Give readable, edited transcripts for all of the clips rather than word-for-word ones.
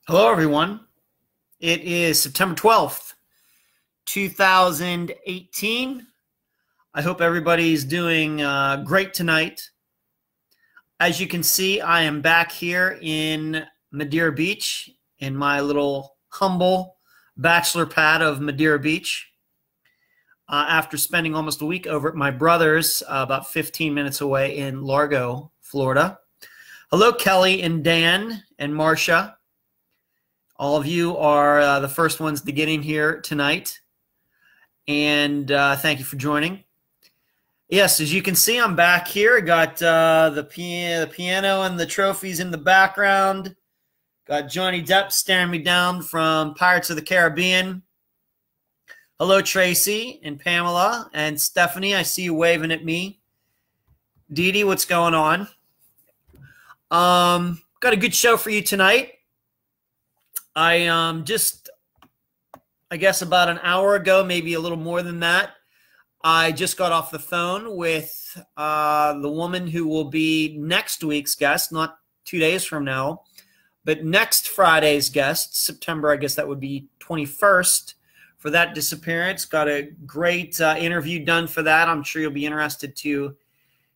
Hello, everyone. It is September 12th, 2018. I hope everybody's doing great tonight. As you can see, I am back here in Madeira Beach in my little humble bachelor pad of Madeira Beach after spending almost a week over at my brother's about 15 minutes away in Largo, Florida. Hello, Kelly and Dan and Marcia. All of you are the first ones to get in here tonight, and thank you for joining. Yes, as you can see, I'm back here. I got the piano and the trophies in the background. Got Johnny Depp staring me down from Pirates of the Caribbean. Hello, Tracy and Pamela and Stephanie. I see you waving at me. Dee Dee, what's going on? Got a good show for you tonight. I guess about an hour ago, maybe a little more than that, I just got off the phone with the woman who will be next week's guest, not 2 days from now, but next Friday's guest, September, I guess that would be 21st, for that Disappearance. Got a great interview done for that. I'm sure you'll be interested to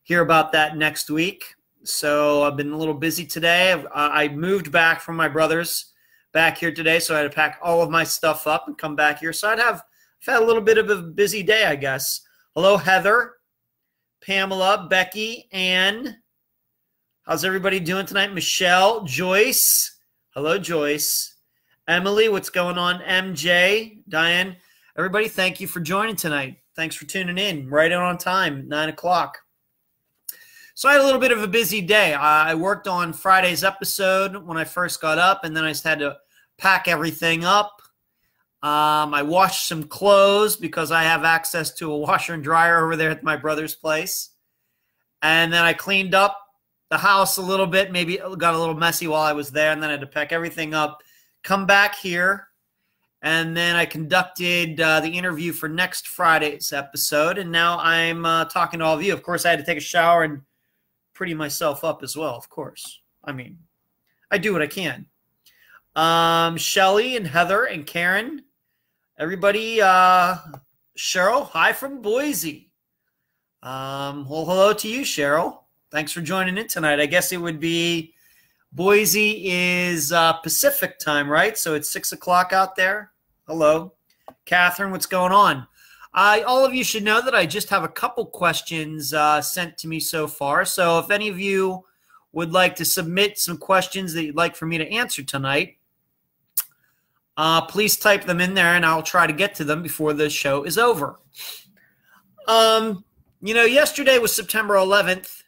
hear about that next week. So I've been a little busy today. I moved back from my brother's back here today, so I had to pack all of my stuff up and come back here. So I've had a little bit of a busy day, I guess. Hello, Heather, Pamela, Becky, Ann. How's everybody doing tonight? Michelle, Joyce. Hello, Joyce. Emily, what's going on? MJ, Diane. Everybody, thank you for joining tonight. Thanks for tuning in. Right on time, 9 o'clock. So I had a little bit of a busy day. I worked on Friday's episode when I first got up, and then I just had to pack everything up. I washed some clothes because I have access to a washer and dryer over there at my brother's place. And then I cleaned up the house a little bit, maybe it got a little messy while I was there, and then I had to pack everything up, come back here, and then I conducted the interview for next Friday's episode, and now I'm talking to all of you. Of course, I had to take a shower and pretty myself up as well, of course. I mean, I do what I can. Shelly and Heather and Karen, everybody, Cheryl, hi from Boise. Well, hello to you, Cheryl. Thanks for joining in tonight. I guess it would be Boise is Pacific time, right? So it's 6 o'clock out there. Hello. Catherine, what's going on? All of you should know that I just have a couple questions sent to me so far. So if any of you would like to submit some questions that you'd like for me to answer tonight, please type them in there and I'll try to get to them before the show is over. Yesterday was September 11th,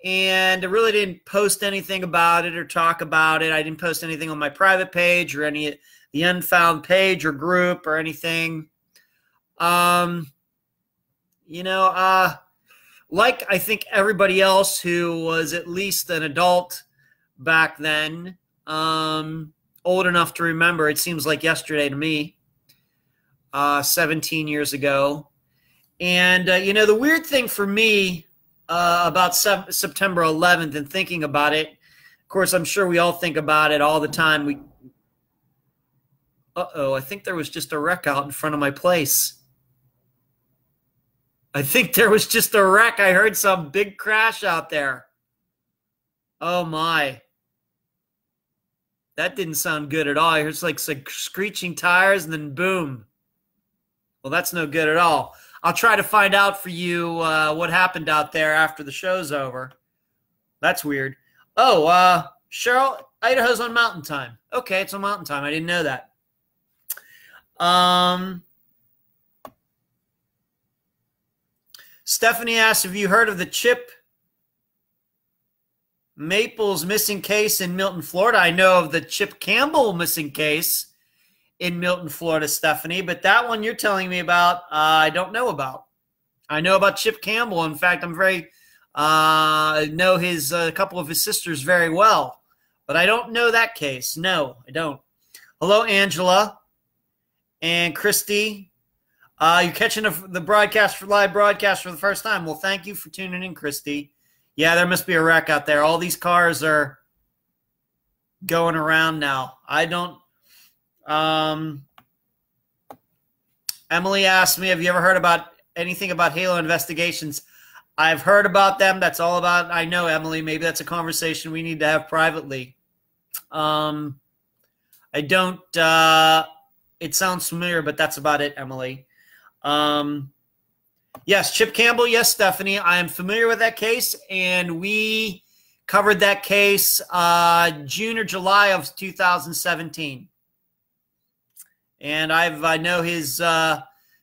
and I really didn't post anything about it or talk about it. I didn't post anything on my private page or any the Unfound page or group or anything. Like I think everybody else who was at least an adult back then, old enough to remember, it seems like yesterday to me, 17 years ago. And, the weird thing for me about September 11th and thinking about it, of course, I'm sure we all think about it all the time. I think there was just a wreck out in front of my place. I think there was just a wreck. I heard some big crash out there. Oh, my. That didn't sound good at all. I heard like screeching tires and then boom. Well, that's no good at all. I'll try to find out for you what happened out there after the show's over. That's weird. Oh, Cheryl, Idaho's on mountain time. Okay, it's on mountain time. I didn't know that. Stephanie asks, have you heard of the Chip Maples missing case in Milton, Florida? I know of the Chip Campbell missing case in Milton, Florida, Stephanie, but that one you're telling me about, I don't know about. I know about Chip Campbell. In fact, I know a couple of his sisters very well, but I don't know that case. No, I don't. Hello, Angela and Christy. You're catching the live broadcast for the first time. Well, thank you for tuning in, Christy. Yeah, there must be a wreck out there. All these cars are going around now. I don't. Emily asked me, have you ever heard about anything about Halo investigations? I've heard about them. That's all about. I know, Emily. Maybe that's a conversation we need to have privately. I don't. It sounds familiar, but that's about it, Emily. Yes, Chip Campbell. Yes, Stephanie. I am familiar with that case, and we covered that case June or July of 2017. And I know his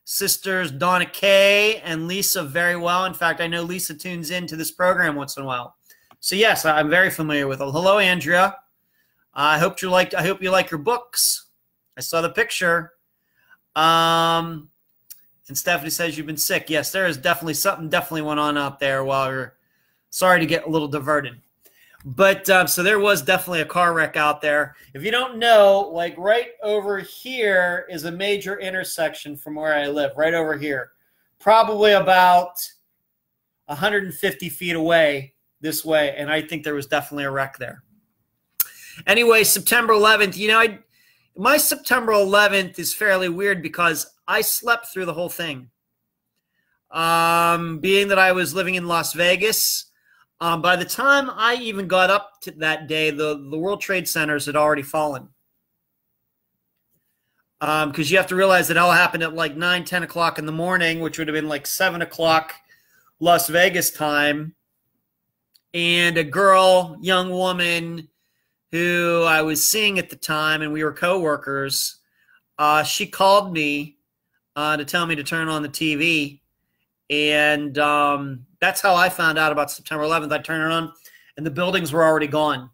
sisters, Donna Kay and Lisa, very well. In fact, I know Lisa tunes into this program once in a while. So yes, I'm very familiar with it. Hello, Andrea. I hope you like your books. I saw the picture. And Stephanie says you've been sick. Yes, there is definitely something went on out there while you're. Sorry to get a little diverted. But so there was definitely a car wreck out there. If you don't know, like right over here is a major intersection from where I live, right over here. Probably about 150 feet away this way, and I think there was definitely a wreck there. Anyway, September 11th, you know, my September 11th is fairly weird because I slept through the whole thing. Being that I was living in Las Vegas, by the time I even got up to that day, the World Trade Centers had already fallen. Because you have to realize that all happened at like 9, 10 o'clock in the morning, which would have been like 7 o'clock Las Vegas time. And a girl, young woman who I was seeing at the time, and we were co-workers, she called me to tell me to turn on the TV. And that's how I found out about September 11th. I turned it on, and the buildings were already gone.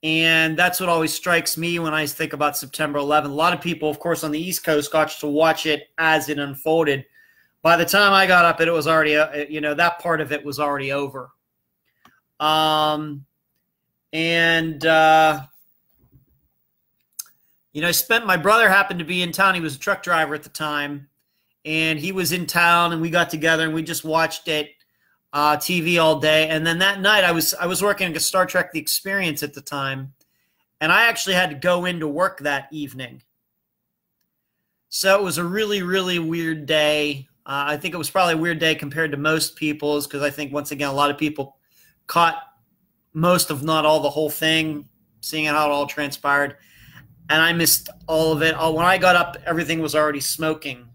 And that's what always strikes me when I think about September 11th. A lot of people, of course, on the East Coast got to watch it as it unfolded. By the time I got up, it was already, that part of it was already over. I spent, my brother happened to be in town. He was a truck driver at the time. And he was in town, and we got together, and we just watched it, TV all day. And then that night, I was working on Star Trek: The Experience at the time, and I actually had to go into work that evening. So it was a really, really weird day. I think it was probably a weird day compared to most people's, because I think, once again, a lot of people caught most, if not all, the whole thing, seeing how it all transpired. And I missed all of it. When I got up, everything was already smoking.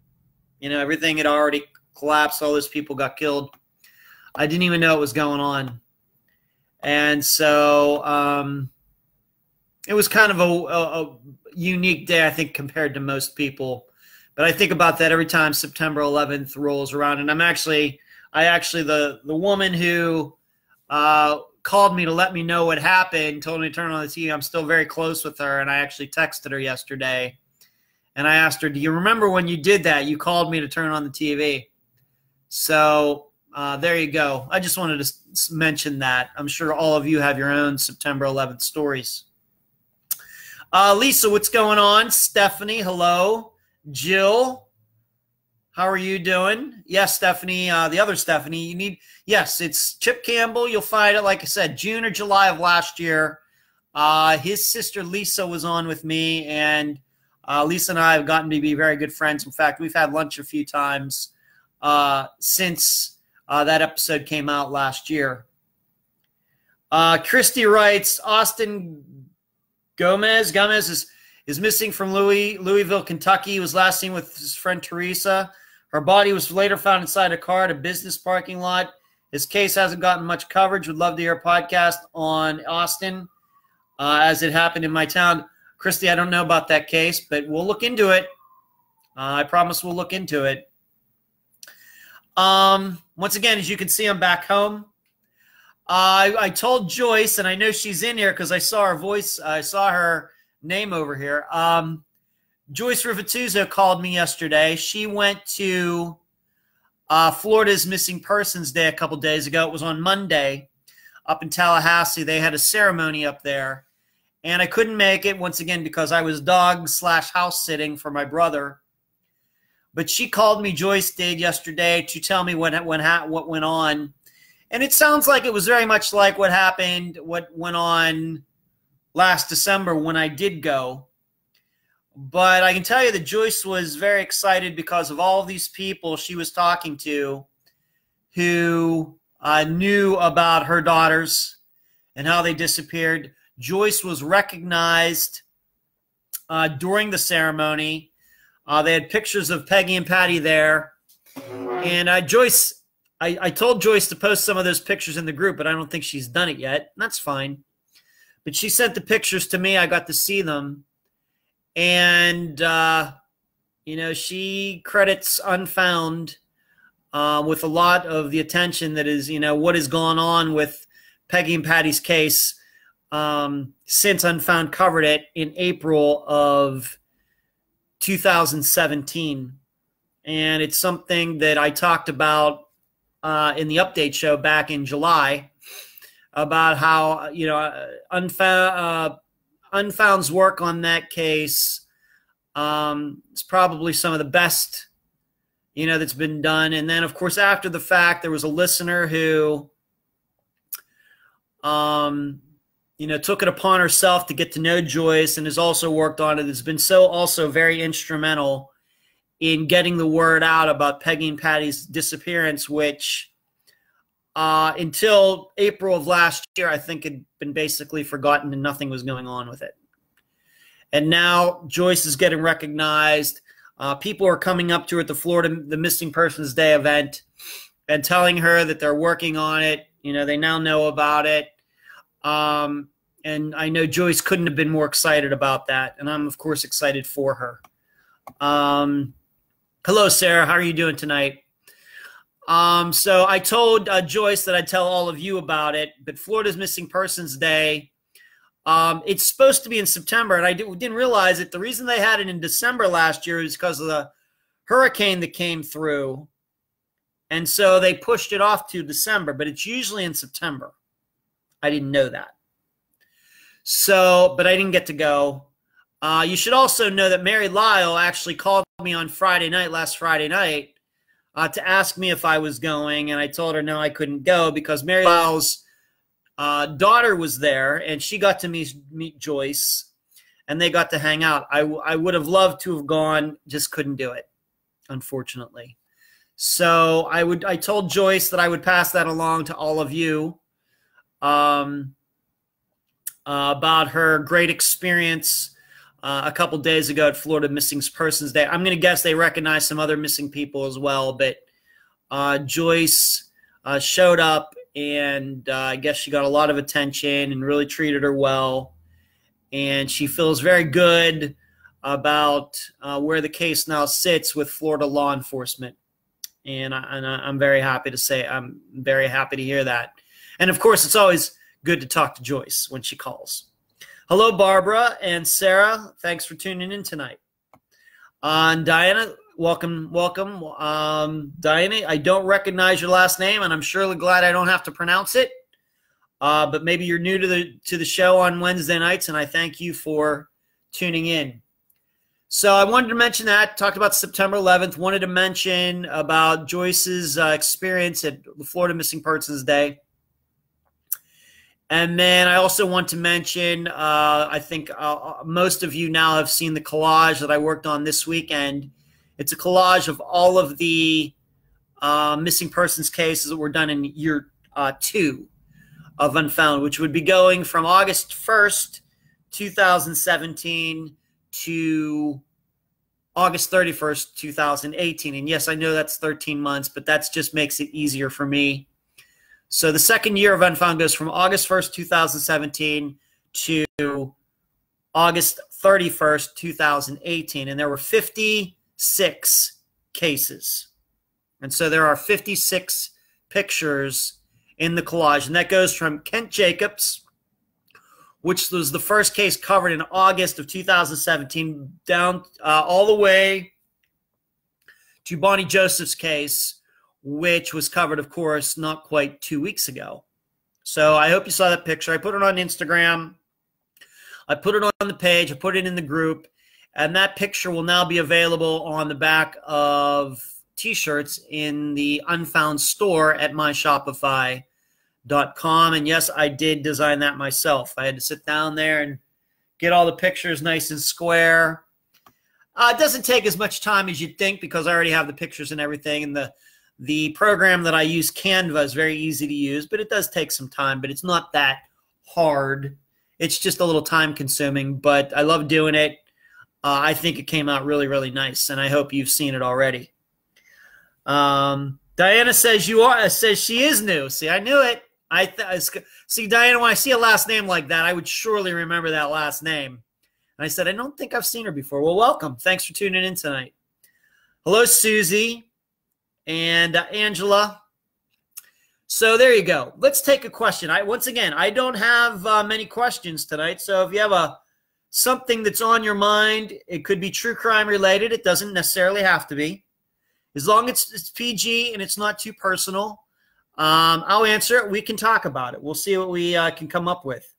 Everything had already collapsed. All those people got killed. I didn't even know what was going on. And so it was kind of a unique day, I think, compared to most people. But I think about that every time September 11th rolls around. And the woman who called me to let me know what happened, told me to turn on the TV. I'm still very close with her, and I actually texted her yesterday. And I asked her, do you remember when you did that? You called me to turn on the TV. So there you go. I just wanted to mention that. I'm sure all of you have your own September 11th stories. Lisa, what's going on? Stephanie, hello. Jill, how are you doing? Yes, Stephanie, the other Stephanie. Yes, it's Chip Campbell. You'll find it, like I said, June or July of last year. His sister Lisa was on with me, and Lisa and I have gotten to be very good friends. In fact, we've had lunch a few times since that episode came out last year. Christy writes, Austin Gomez is missing from Louisville, Kentucky. He was last seen with his friend Teresa. Her body was later found inside a car at a business parking lot. His case hasn't gotten much coverage. Would love to hear a podcast on Austin as it happened in my town. Christy, I don't know about that case, but we'll look into it. I promise we'll look into it. Once again, as you can see, I'm back home. I told Joyce, and I know she's in here because I saw her voice. I saw her name over here. Joyce Rivatuzo called me yesterday. She went to Florida's Missing Persons Day a couple days ago. It was on Monday up in Tallahassee. They had a ceremony up there. And I couldn't make it, once again, because I was dog/house sitting for my brother. But she called me, Joyce did, yesterday to tell me what went on. And it sounds like it was very much like what went on last December when I did go. But I can tell you that Joyce was very excited because of all of these people she was talking to who knew about her daughters and how they disappeared. Joyce was recognized during the ceremony. They had pictures of Peggy and Patty there. And Joyce, I told Joyce to post some of those pictures in the group, but I don't think she's done it yet. That's fine. But she sent the pictures to me. I got to see them. And, you know, she credits Unfound with a lot of the attention that is, you know, what has gone on with Peggy and Patty's case since Unfound covered it in April of 2017. And it's something that I talked about in the update show back in July about how, you know, Unfound's work on that case is probably some of the best, you know, that's been done. And then, of course, after the fact, there was a listener who, you know, took it upon herself to get to know Joyce and has also worked on it. It's been so also very instrumental in getting the word out about Peggy and Patty's disappearance, which until April of last year, I think had been basically forgotten and nothing was going on with it. And now Joyce is getting recognized. People are coming up to her at the Missing Persons Day event and telling her that they're working on it. You know, they now know about it. And I know Joyce couldn't have been more excited about that. And I'm, of course, excited for her. Hello, Sarah. How are you doing tonight? So I told Joyce that I'd tell all of you about it, but Florida's Missing Persons Day, it's supposed to be in September, and I didn't realize it. The reason they had it in December last year is because of the hurricane that came through, and so they pushed it off to December, but it's usually in September. I didn't know that. So, but I didn't get to go. You should also know that Mary Lyle actually called me on last Friday night, to ask me if I was going, and I told her no, I couldn't go because Mary Lyle's daughter was there, and she got to meet Joyce, and they got to hang out. I would have loved to have gone, just couldn't do it, unfortunately. So I told Joyce that I would pass that along to all of you about her great experience a couple days ago at Florida Missing Persons Day. I'm going to guess they recognize some other missing people as well, but Joyce showed up, and I guess she got a lot of attention and really treated her well. And she feels very good about where the case now sits with Florida law enforcement. And I'm very happy to say, I'm very happy to hear that. And of course, it's always good to talk to Joyce when she calls. Hello, Barbara and Sarah. Thanks for tuning in tonight. And Diana, welcome. Diana, I don't recognize your last name, and I'm surely glad I don't have to pronounce it. But maybe you're new to the show on Wednesday nights, and I thank you for tuning in. So I wanted to mention that, talked about September 11th, wanted to mention about Joyce's experience at the Florida Missing Persons Day. And then I also want to mention, I think most of you now have seen the collage that I worked on this weekend. It's a collage of all of the missing persons cases that were done in year 2 of Unfound, which would be going from August 1st, 2017 to August 31st, 2018. And yes, I know that's 13 months, but that just makes it easier for me. So the second year of Unfound goes from August 1st, 2017 to August 31st, 2018. And there were 56 cases. And so there are 56 pictures in the collage. And that goes from Kent Jacobs, which was the first case covered in August of 2017, down all the way to Bonnie Joseph's case, which was covered, of course, not quite 2 weeks ago. So I hope you saw that picture. I put it on Instagram. I put it on the page. I put it in the group. And that picture will now be available on the back of T-shirts in the Unfound store at myshopify.com. And yes, I did design that myself. I had to sit down there and get all the pictures nice and square. It doesn't take as much time as you'd think because I already have the pictures and everything. And the program that I use, Canva, is very easy to use, but it does take some time. But it's not that hard. It's just a little time consuming, but I love doing it. I think it came out really, really nice, and I hope you've seen it already. Diana says says she is new. See, I knew it. See, Diana, when I see a last name like that, I would surely remember that last name. And I said, I don't think I've seen her before. Well, welcome. Thanks for tuning in tonight. Hello, Susie and Angela. So there you go. Let's take a question. Once again, I don't have many questions tonight. So if you have something that's on your mind, it could be true crime related. It doesn't necessarily have to be. As long as it's PG and it's not too personal, I'll answer it. We can talk about it. We'll see what we can come up with.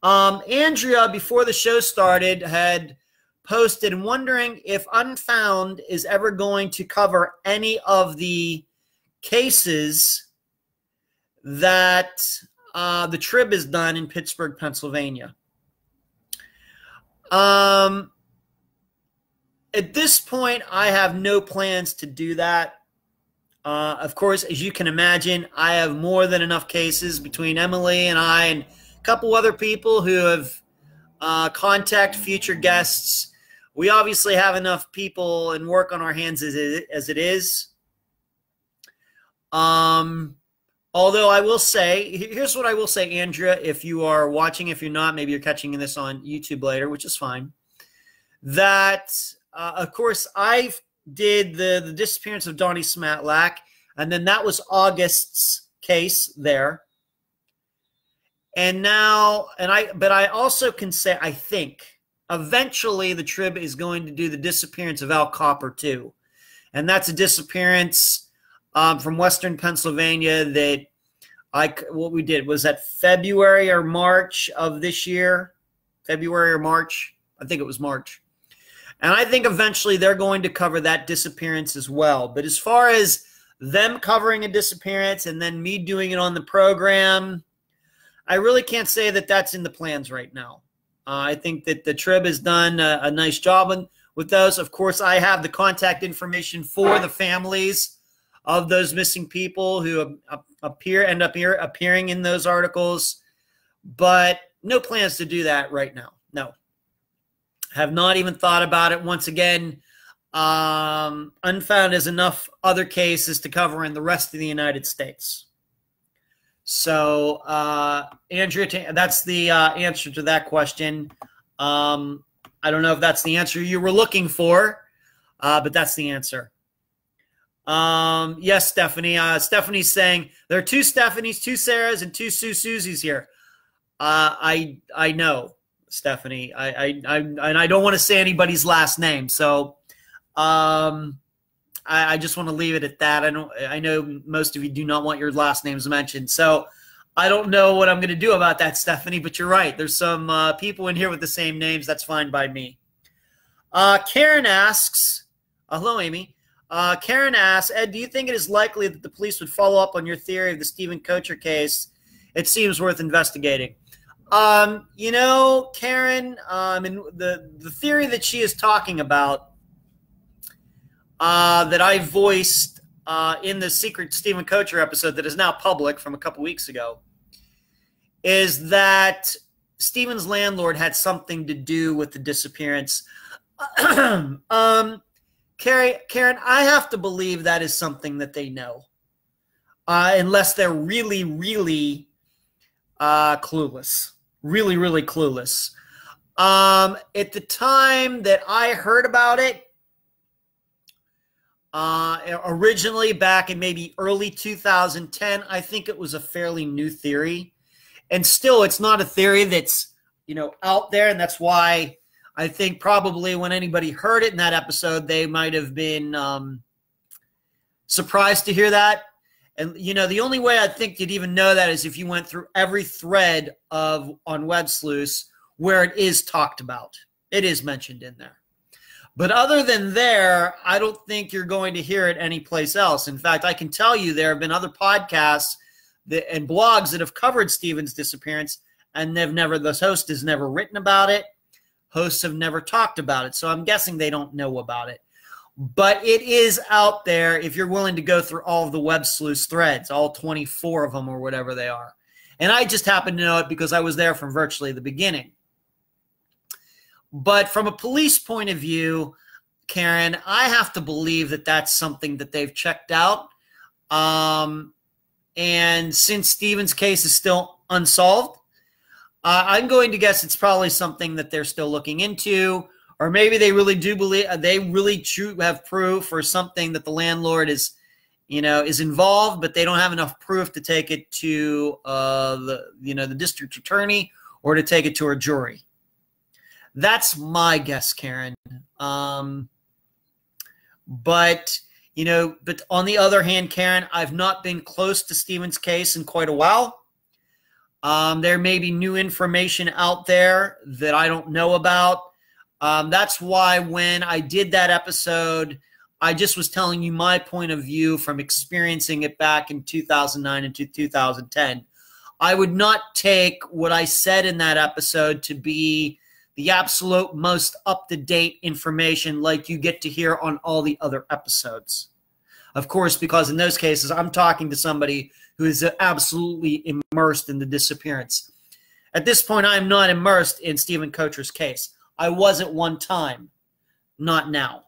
Andrea, before the show started, had posted wondering if Unfound is ever going to cover any of the cases that the Trib has done in Pittsburgh, Pennsylvania. At this point, I have no plans to do that. Of course, as you can imagine, I have more than enough cases between Emily and I and a couple other people who have contacted future guests. We obviously have enough people and work on our hands as it is. Although I will say, here's what I will say, Andrea, if you are watching, if you're not, maybe you're catching this on YouTube later, which is fine, that, of course, I did the disappearance of Donnie Smatlack, and then that was August's case there. And now, but I also can say, I think, eventually the Trib is going to do the disappearance of Al Copper too. And that's a disappearance from Western Pennsylvania that what we did was that February or March of this year. February or March. I think it was March. And I think eventually they're going to cover that disappearance as well. But as far as them covering a disappearance and then me doing it on the program, I really can't say that that's in the plans right now. I think that the Trib has done a nice job with those. Of course, I have the contact information for the families of those missing people who end up appearing in those articles, but no plans to do that right now. No, have not even thought about it. Once again, Unfound has enough other cases to cover in the rest of the United States. So, Andrea, that's the answer to that question. I don't know if that's the answer you were looking for, but that's the answer. Yes, Stephanie. Stephanie's saying there are 2 Stephanies, 2 Sarahs, and 2 Susies here. I know, Stephanie. I don't want to say anybody's last name, so I just want to leave it at that. I know most of you do not want your last names mentioned, so I don't know what I'm going to do about that, Stephanie. But you're right. There's some people in here with the same names. That's fine by me. Karen asks, hello, Amy. Karen asks, Ed, do you think it is likely that the police would follow up on your theory of the Stephen Kocher case? It seems worth investigating. You know, Karen, and the theory that she is talking about, that I voiced in the secret Stephen Kocher episode that is now public from a couple weeks ago, is that Stephen's landlord had something to do with the disappearance. Karen, I have to believe that is something that they know, unless they're really, really clueless. Really, really clueless. At the time that I heard about it, originally back in maybe early 2010, I think it was a fairly new theory. And still, it's not a theory that's, out there, and that's why I think probably when anybody heard it in that episode, they might have been surprised to hear that. And, the only way I think you'd even know that is if you went through every thread on Web Sleuths where it is talked about. It is mentioned in there. But other than there, I don't think you're going to hear it anyplace else. In fact, I can tell you there have been other podcasts and blogs that have covered Stephen's disappearance, and the host has never written about it. Hosts have never talked about it, so I'm guessing they don't know about it. But it is out there if you're willing to go through all of the Web Sleuth threads, all 24 of them or whatever they are. And I just happen to know it because I was there from virtually the beginning. But from a police point of view, Karen, I have to believe that that's something that they've checked out. And since Stephen's case is still unsolved, I'm going to guess it's probably something that they're still looking into, or maybe they really do believe they really have proof or something that the landlord is involved, but they don't have enough proof to take it to the district attorney or to take it to a jury. That's my guess, Karen. But on the other hand, Karen, I've not been close to Stephen's case in quite a while. There may be new information out there that I don't know about. That's why when I did that episode, I just was telling you my point of view from experiencing it back in 2009 and 2010. I would not take what I said in that episode to be the absolute most up-to-date information like you get to hear on all the other episodes. Of course, because in those cases, I'm talking to somebody who is absolutely immersed in the disappearance. At this point, I am not immersed in Stephen Kocher's case. I was at one time, not now.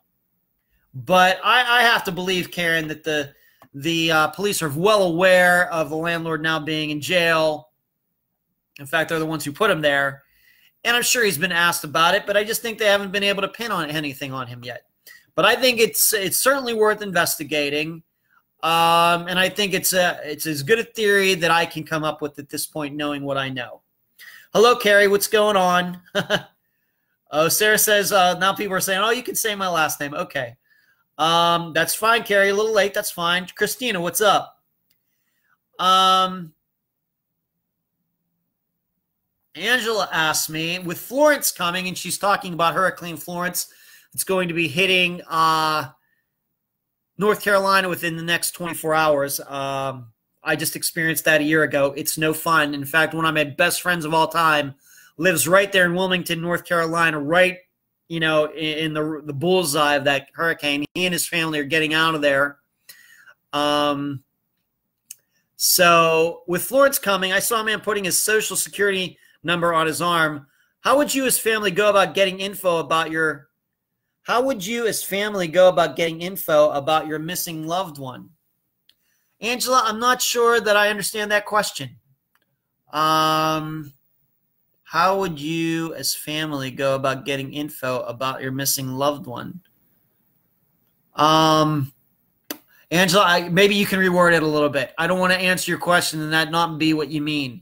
But I have to believe, Karen, that the police are well aware of the landlord now being in jail. In fact, they're the ones who put him there. And I'm sure he's been asked about it, but I just think they haven't been able to pin on anything on him yet. But I think it's certainly worth investigating. And I think it's as good a theory that I can come up with at this point, knowing what I know. Hello, Carrie. What's going on? Oh, Sarah says, now people are saying, oh, you can say my last name. Okay. That's fine, Carrie. A little late. That's fine. Christina, what's up? Angela asked me, with Florence coming, and she's talking about Hurricane Florence, it's going to be hitting North Carolina within the next 24 hours. I just experienced that a year ago. It's no fun. In fact, one of my best friends of all time lives right there in Wilmington, North Carolina, right, in the bullseye of that hurricane. He and his family are getting out of there. So with Florence coming, I saw a man putting his Social Security number on his arm. How would you as family go about getting info about your missing loved one? Angela, I'm not sure that I understand that question. How would you as family go about getting info about your missing loved one? Angela, maybe you can reword it a little bit. I don't want to answer your question and that not be what you mean.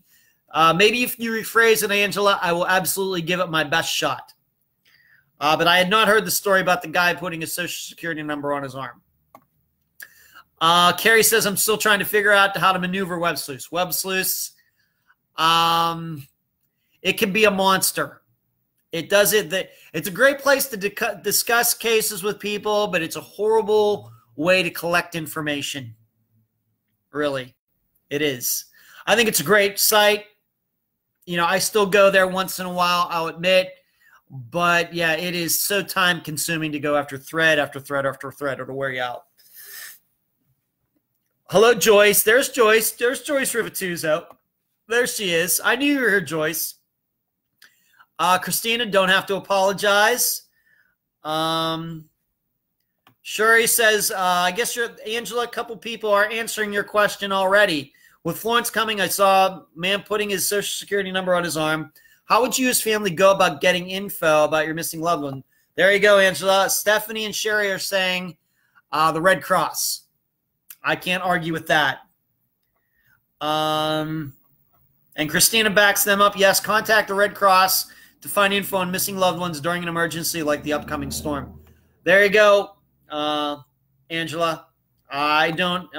Maybe if you rephrase it, Angela, I will absolutely give it my best shot. But I had not heard the story about the guy putting his Social Security number on his arm. Carrie says, I'm still trying to figure out how to maneuver web sleuths. Web sleuths, it can be a monster. It's a great place to discuss cases with people, but it's a horrible way to collect information. Really, it is. I think it's a great site. I still go there once in a while, I'll admit. But, yeah, it is so time-consuming to go after thread after thread after thread. It'll wear you out. Hello, Joyce. There's Joyce. There's Joyce Rivatuzo. There she is. I knew you were here, Joyce. Christina, don't have to apologize. Shuri says, I guess Angela, a couple people are answering your question already. With Florence coming, I saw a man putting his Social Security number on his arm. How would you as family go about getting info about your missing loved one? There you go, Angela. Stephanie and Sherry are saying the Red Cross. I can't argue with that. And Christina backs them up. Yes, contact the Red Cross to find info on missing loved ones during an emergency like the upcoming storm. There you go, Angela. I don't...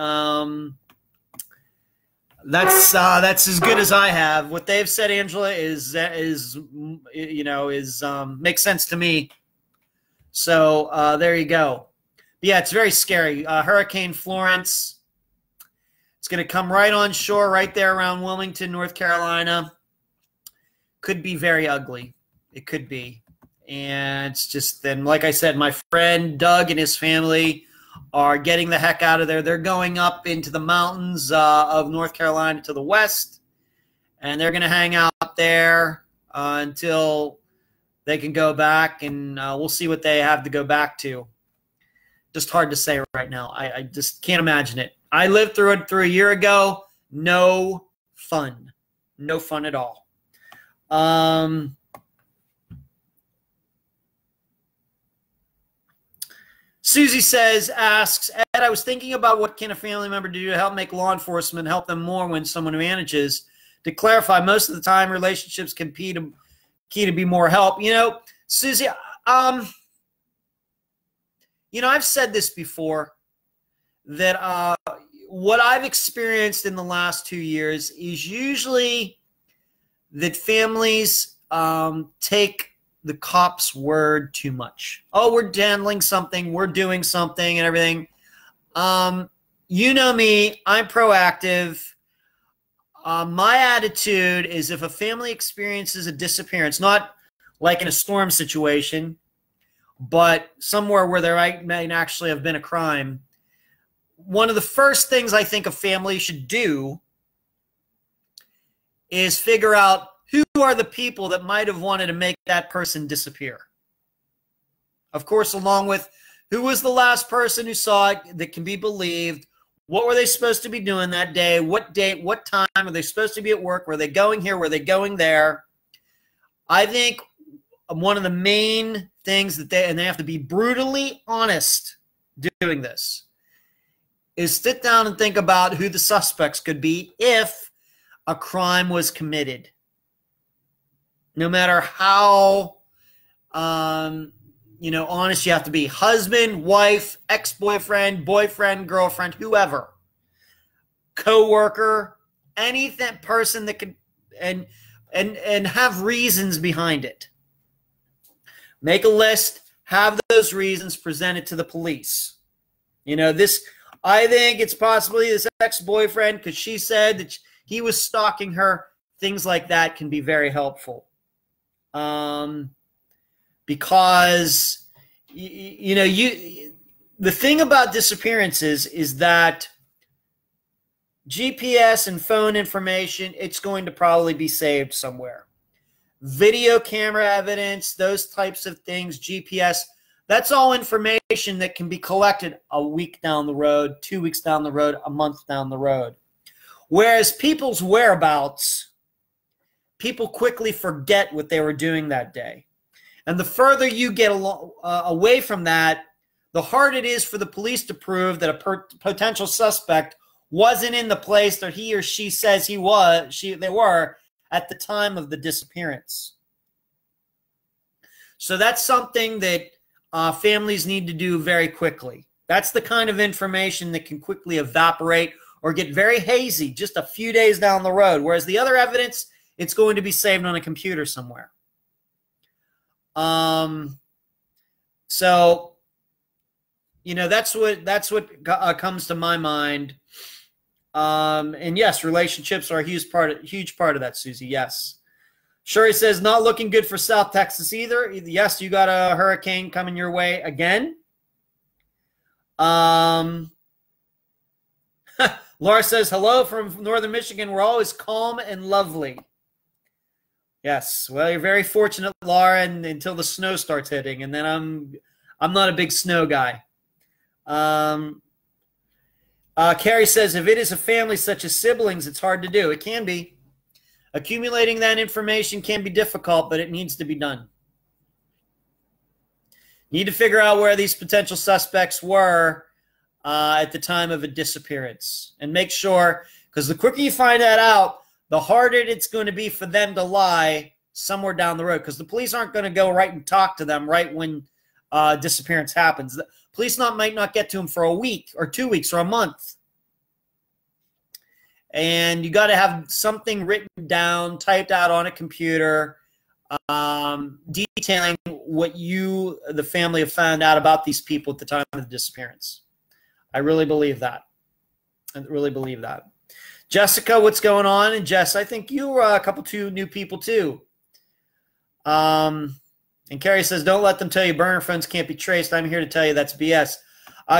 That's as good as I have. What they've said, Angela, is makes sense to me. So there you go. But yeah, it's very scary. Hurricane Florence. It's going to come right on shore, right there around Wilmington, North Carolina. Could be very ugly. It could be. And it's just, then, like I said, my friend Doug and his family are getting the heck out of there. They're going up into the mountains of North Carolina to the west, and they're going to hang out there until they can go back, and we'll see what they have to go back to. Just hard to say right now. I just can't imagine it. I lived through it a year ago. No fun. No fun at all. Susie asks, Ed, I was thinking about what can a family member do to help make law enforcement help them more when someone manages. To clarify, most of the time relationships can be key to be more help. You know, Susie, you know, I've said this before, that what I've experienced in the last 2 years is usually that families take the cop's word too much. Oh, we're handling something, we're doing something and everything. You know me, I'm proactive. My attitude is, if a family experiences a disappearance, not like in a storm situation, but somewhere where there might actually have been a crime, one of the first things I think a family should do is figure out who are the people that might have wanted to make that person disappear. Of course, along with who was the last person who saw it that can be believed, what were they supposed to be doing that day, what date, what time, were they supposed to be at work, were they going here, were they going there? I think one of the main things that they have to be brutally honest doing this, is sit down and think about who the suspects could be if a crime was committed. No matter how, you know, honest you have to be. Husband, wife, ex-boyfriend, boyfriend, girlfriend, whoever. Co-worker, anything, person that could, and have reasons behind it. Make a list, have those reasons presented to the police. You know, this, I think it's possibly this ex-boyfriend because she said that he was stalking her. Things like that can be very helpful. Because, you know, the thing about disappearances is that GPS and phone information, it's going to probably be saved somewhere. Video camera evidence, those types of things, GPS, that's all information that can be collected a week down the road, 2 weeks down the road, a month down the road. Whereas people's whereabouts, people quickly forget what they were doing that day. And the further you get away from that, the harder it is for the police to prove that a potential suspect wasn't in the place that he or she says they were at the time of the disappearance. So that's something that families need to do very quickly. That's the kind of information that can quickly evaporate or get very hazy just a few days down the road, whereas the other evidence, it's going to be saved on a computer somewhere. So, you know, that's what comes to my mind. And yes, relationships are a huge part of that, Susie. Yes. Shuri says, not looking good for South Texas either. Yes, you got a hurricane coming your way again. Laura says, hello from Northern Michigan. We're always calm and lovely. Yes. Well, you're very fortunate, Laura, until the snow starts hitting. And then I'm not a big snow guy. Carrie says, if it is a family such as siblings, it's hard to do. It can be. Accumulating that information can be difficult, but it needs to be done. Need to figure out where these potential suspects were at the time of a disappearance. And make sure, because the quicker you find that out, the harder it's going to be for them to lie somewhere down the road. Because the police aren't going to go right and talk to them right when disappearance happens. The police might not get to them for a week or 2 weeks or a month. And you got to have something written down, typed out on a computer, detailing what the family, have found out about these people at the time of the disappearance. I really believe that. I really believe that. Jessica, what's going on? And Jess, I think you were a couple two new people too. And Carrie says, don't let them tell you burner phones can't be traced. I'm here to tell you that's BS.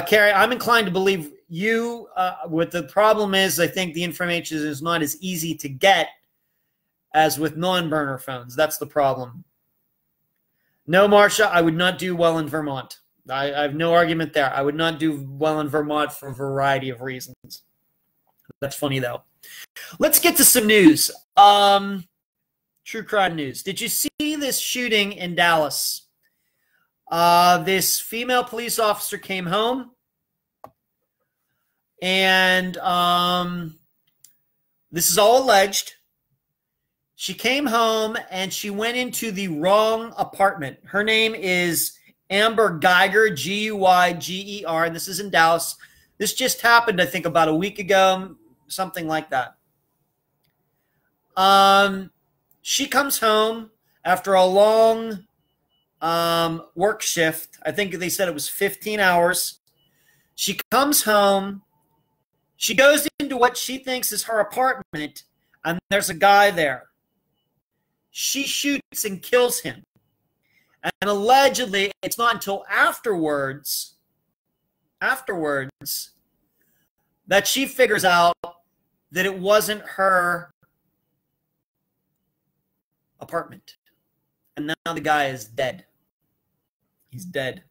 Carrie, I'm inclined to believe you. What the problem is, I think the information is not as easy to get as with non-burner phones. That's the problem. No, Marsha, I would not do well in Vermont. I have no argument there. I would not do well in Vermont for a variety of reasons. That's funny, though. Let's get to some news. True crime news. Did you see this shooting in Dallas? This female police officer came home, and this is all alleged. She came home, and she went into the wrong apartment. Her name is Amber Geiger, Guyger, and this is in Dallas. This just happened, I think, about a week ago, something like that. She comes home after a long work shift. I think they said it was 15 hours. She comes home. She goes into what she thinks is her apartment, and there's a guy there. She shoots and kills him. And allegedly, it's not until afterwards that she figures out that it wasn't her apartment. And now the guy is dead. He's dead.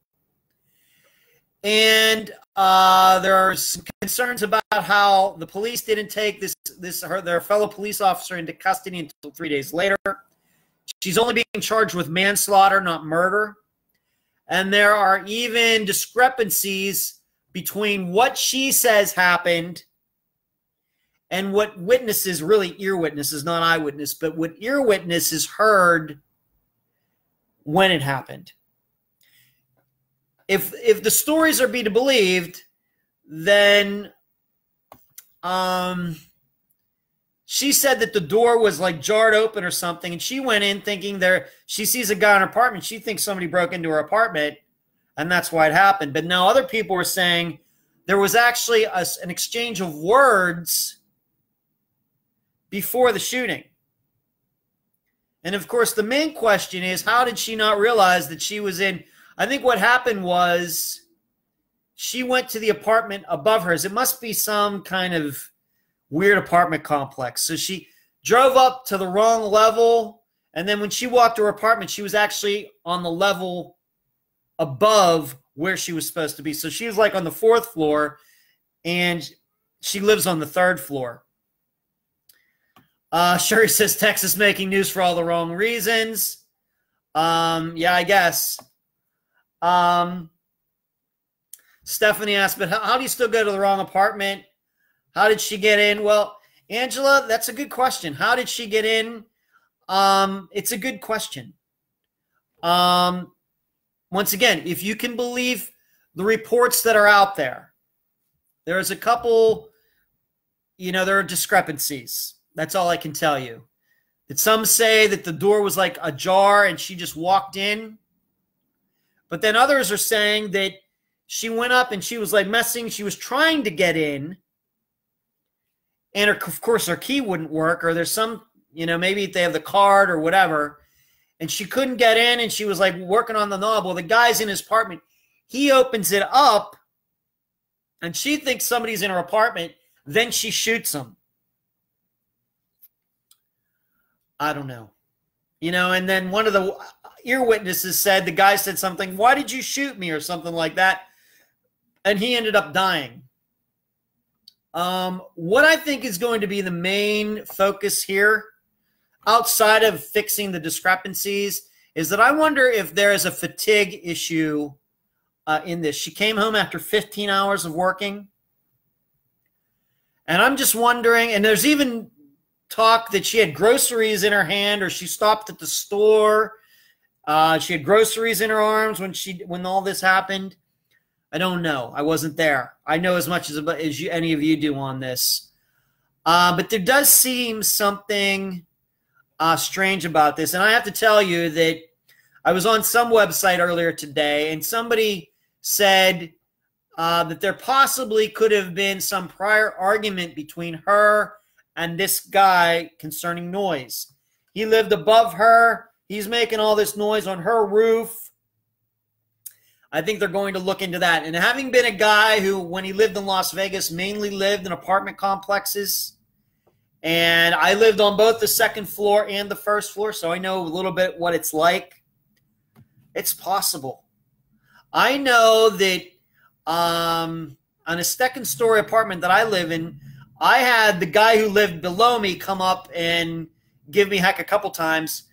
And there are some concerns about how the police didn't take their fellow police officer into custody until 3 days later. She's only being charged with manslaughter, not murder. And there are even discrepancies between what she says happened and what witnesses, really ear witnesses, not eyewitness, but what ear witnesses heard when it happened. If the stories are to be believed, then she said that the door was like jarred open or something, and she went in thinking she sees a guy in her apartment. She thinks somebody broke into her apartment, and that's why it happened. But now other people were saying there was actually an exchange of words before the shooting. And of course, the main question is, how did she not realize that she was in? I think what happened was she went to the apartment above hers. It must be some kind of weird apartment complex. So she drove up to the wrong level, and then when she walked to her apartment, she was actually on the level above where she was supposed to be. So she was like on the 4th floor, and she lives on the 3rd floor. Sherry says Texas making news for all the wrong reasons. Yeah, I guess. Stephanie asked, but how do you still go to the wrong apartment? How did she get in? Well, Angela, that's a good question. How did she get in? It's a good question. Once again, if you can believe the reports that are out there, there's a couple, there are discrepancies. That's all I can tell you. That some say that the door was like ajar and she just walked in. But then others are saying that she went up and she was like messing. She was trying to get in. And of course her key wouldn't work, or there's some, maybe they have the card or whatever. And she couldn't get in, and she was like working on the knob. Well, the guy's in his apartment. He opens it up, and she thinks somebody's in her apartment. Then she shoots him. I don't know. And then one of the ear witnesses said, the guy said something, why did you shoot me, or something like that? And he ended up dying. What I think is going to be the main focus here, outside of fixing the discrepancies, is that I wonder if there is a fatigue issue in this. She came home after 15 hours of working. And I'm just wondering, and there's even talk that she had groceries in her hand, or she stopped at the store. She had groceries in her arms when all this happened. I don't know. I wasn't there. I know as much as any of you do on this. But there does seem something strange about this. And I have to tell you that I was on some website earlier today, and somebody said that there possibly could have been some prior argument between her and this guy concerning noise. He lived above her. He's making all this noise on her roof. I think they're going to look into that. And having been a guy who, when he lived in Las Vegas, mainly lived in apartment complexes, and I lived on both the second floor and the first floor, so I know a little bit what it's like. It's possible. I know that on a second-story apartment that I live in, I had the guy who lived below me come up and give me heck a couple times.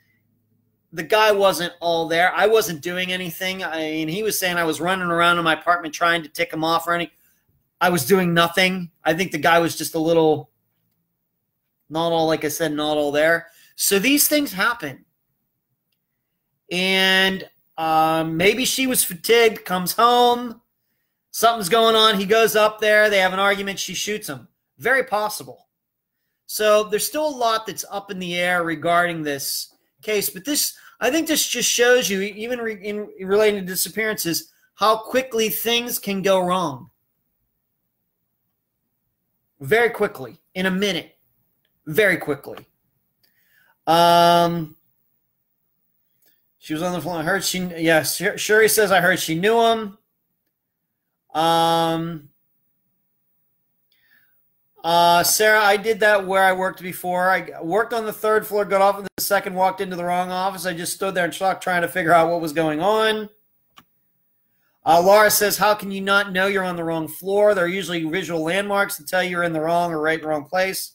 The guy wasn't all there. I wasn't doing anything. I mean, he was saying I was running around in my apartment trying to tick him off or anything. I was doing nothing. I think the guy was just a little, not all, like I said, not all there. So these things happen. And maybe she was fatigued, comes home, something's going on. He goes up there. They have an argument. She shoots him. Very possible. So there's still a lot that's up in the air regarding this case. But this, I think this just shows you, even in relating to disappearances, how quickly things can go wrong. Very quickly. In a minute. Very quickly. She was on the phone. I heard she, yes, Shuri says I heard she knew him. Sarah, I did that where I worked before. I worked on the third floor, got off on the second, walked into the wrong office. I just stood there in shock trying to figure out what was going on. Laura says, how can you not know you're on the wrong floor? There are usually visual landmarks to tell you're in the wrong or right in the wrong place.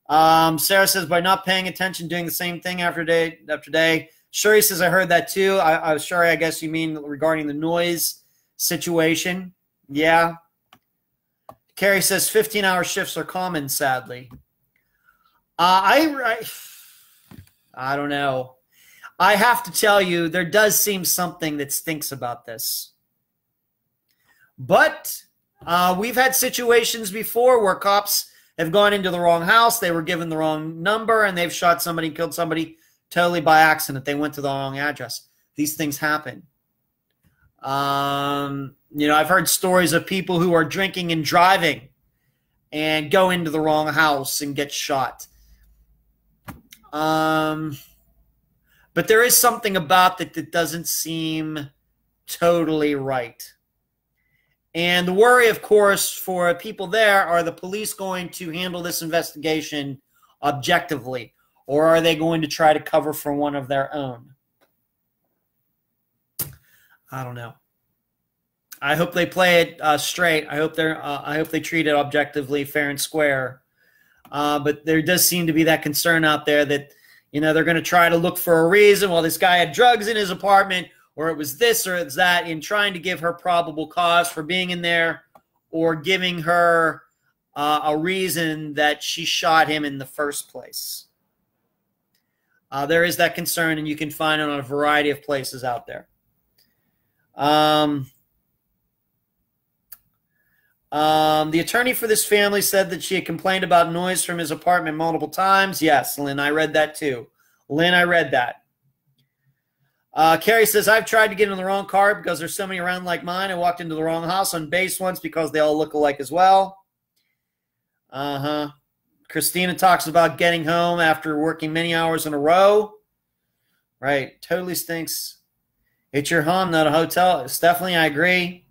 Sarah says, by not paying attention, doing the same thing after day after day. Shuri says, I heard that too. I was Shuri, I guess you mean regarding the noise situation. Yeah. Carrie says 15-hour shifts are common, sadly. I don't know. I have to tell you, there does seem something that stinks about this. But we've had situations before where cops have gone into the wrong house, they were given the wrong number, and they've shot somebody, killed somebody totally by accident. They went to the wrong address. These things happen. You know, I've heard stories of people who are drinking and driving and go into the wrong house and get shot. But there is something about that doesn't seem totally right. And the worry, of course, for people there, are the police going to handle this investigation objectively, or are they going to try to cover for one of their own? I don't know. I hope they play it straight. I hope they treat it objectively, fair and square. But there does seem to be that concern out there that, you know, they're going to try to look for a reason. Well, this guy had drugs in his apartment, or it was this or it's that, in trying to give her probable cause for being in there, or giving her a reason that she shot him in the first place. There is that concern, and you can find it on a variety of places out there. The attorney for this family said that she had complained about noise from his apartment multiple times. Yes, Lynn, I read that too. Lynn, I read that. Carrie says, I've tried to get in the wrong car because there's so many around like mine. I walked into the wrong house on base once because they all look alike as well. Christina talks about getting home after working many hours in a row. Right, totally stinks. It's your home, not a hotel. Stephanie, I agree.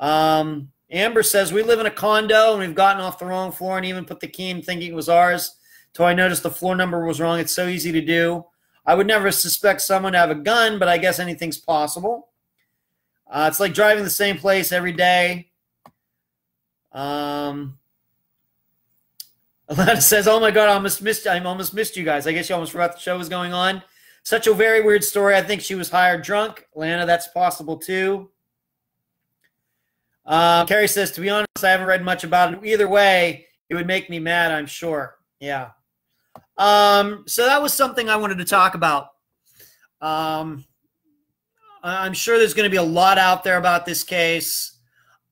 Amber says, we live in a condo and we've gotten off the wrong floor and even put the key in thinking it was ours until I noticed the floor number was wrong. It's so easy to do. I would never suspect someone to have a gun, but I guess anything's possible. It's like driving the same place every day. Alana says, oh my God, I almost missed you guys. I guess you almost forgot the show was going on. Such a very weird story. I think she was hired drunk. Lana, that's possible too. Carrie says, to be honest, I haven't read much about it. Either way, it would make me mad, I'm sure. Yeah. So that was something I wanted to talk about. I'm sure there's going to be a lot out there about this case.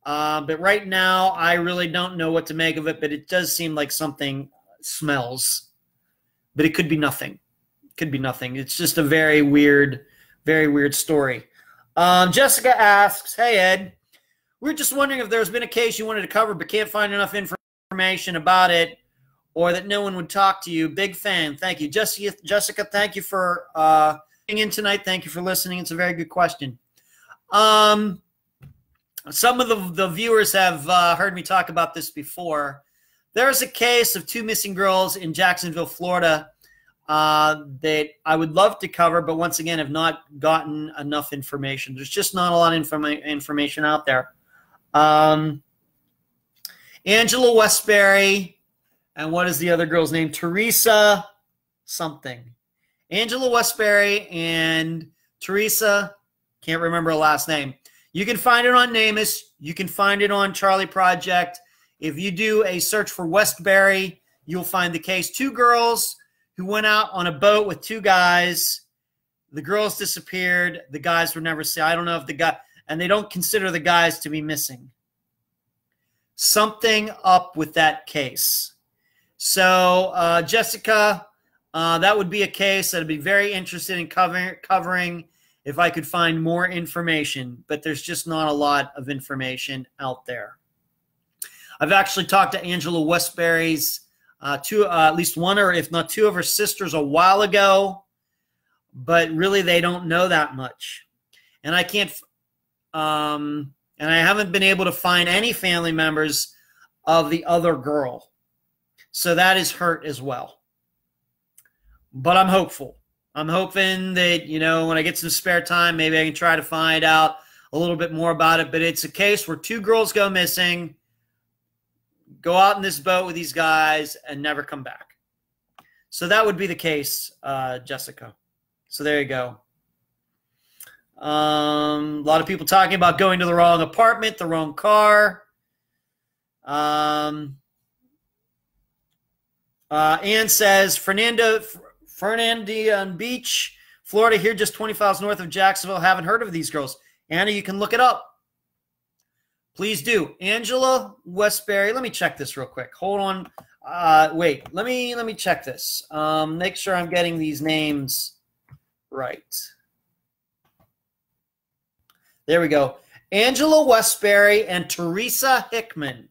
But right now, I really don't know what to make of it, but it does seem like something smells. But it could be nothing. It could be nothing. It's just a very weird story. Jessica asks, hey, Ed, we're just wondering if there's been a case you wanted to cover but can't find enough information about it, or that no one would talk to you. Big fan. Thank you. Jessica, thank you for being in tonight. Thank you for listening. It's a very good question. Some of the viewers have heard me talk about this before. There's a case of 2 missing girls in Jacksonville, Florida, that I would love to cover, but once again have not gotten enough information. There's just not a lot of information out there. Angela Westbury, and what is the other girl's name? Teresa something. Angela Westbury and Teresa, can't remember her last name. You can find it on NamUs. You can find it on Charlie Project. If you do a search for Westbury, you'll find the case. 2 girls who went out on a boat with 2 guys. The girls disappeared. The guys were never seen. I don't know if the guy, and they don't consider the guys to be missing. Something up with that case. So, Jessica, that would be a case that I'd be very interested in covering if I could find more information, but there's just not a lot of information out there. I've actually talked to Angela Westbury's at least one, or if not 2 of her sisters a while ago, but really they don't know that much. And I can't, and I haven't been able to find any family members of the other girl. So that is hurt as well. But I'm hopeful. I'm hoping that, you know, when I get some spare time, maybe I can try to find out a little bit more about it. But it's a case where 2 girls go missing, go out in this boat with these guys, and never come back. So that would be the case, Jessica. So there you go. A lot of people talking about going to the wrong apartment, the wrong car. Ann says, Fernandina Beach, Florida, here just 20 miles north of Jacksonville. Haven't heard of these girls. Anna, you can look it up. Please do. Angela Westbury. Let me check this real quick. Hold on. Wait. Let me check this. Make sure I'm getting these names right. There we go. Angela Westbury and Teresa Hickman.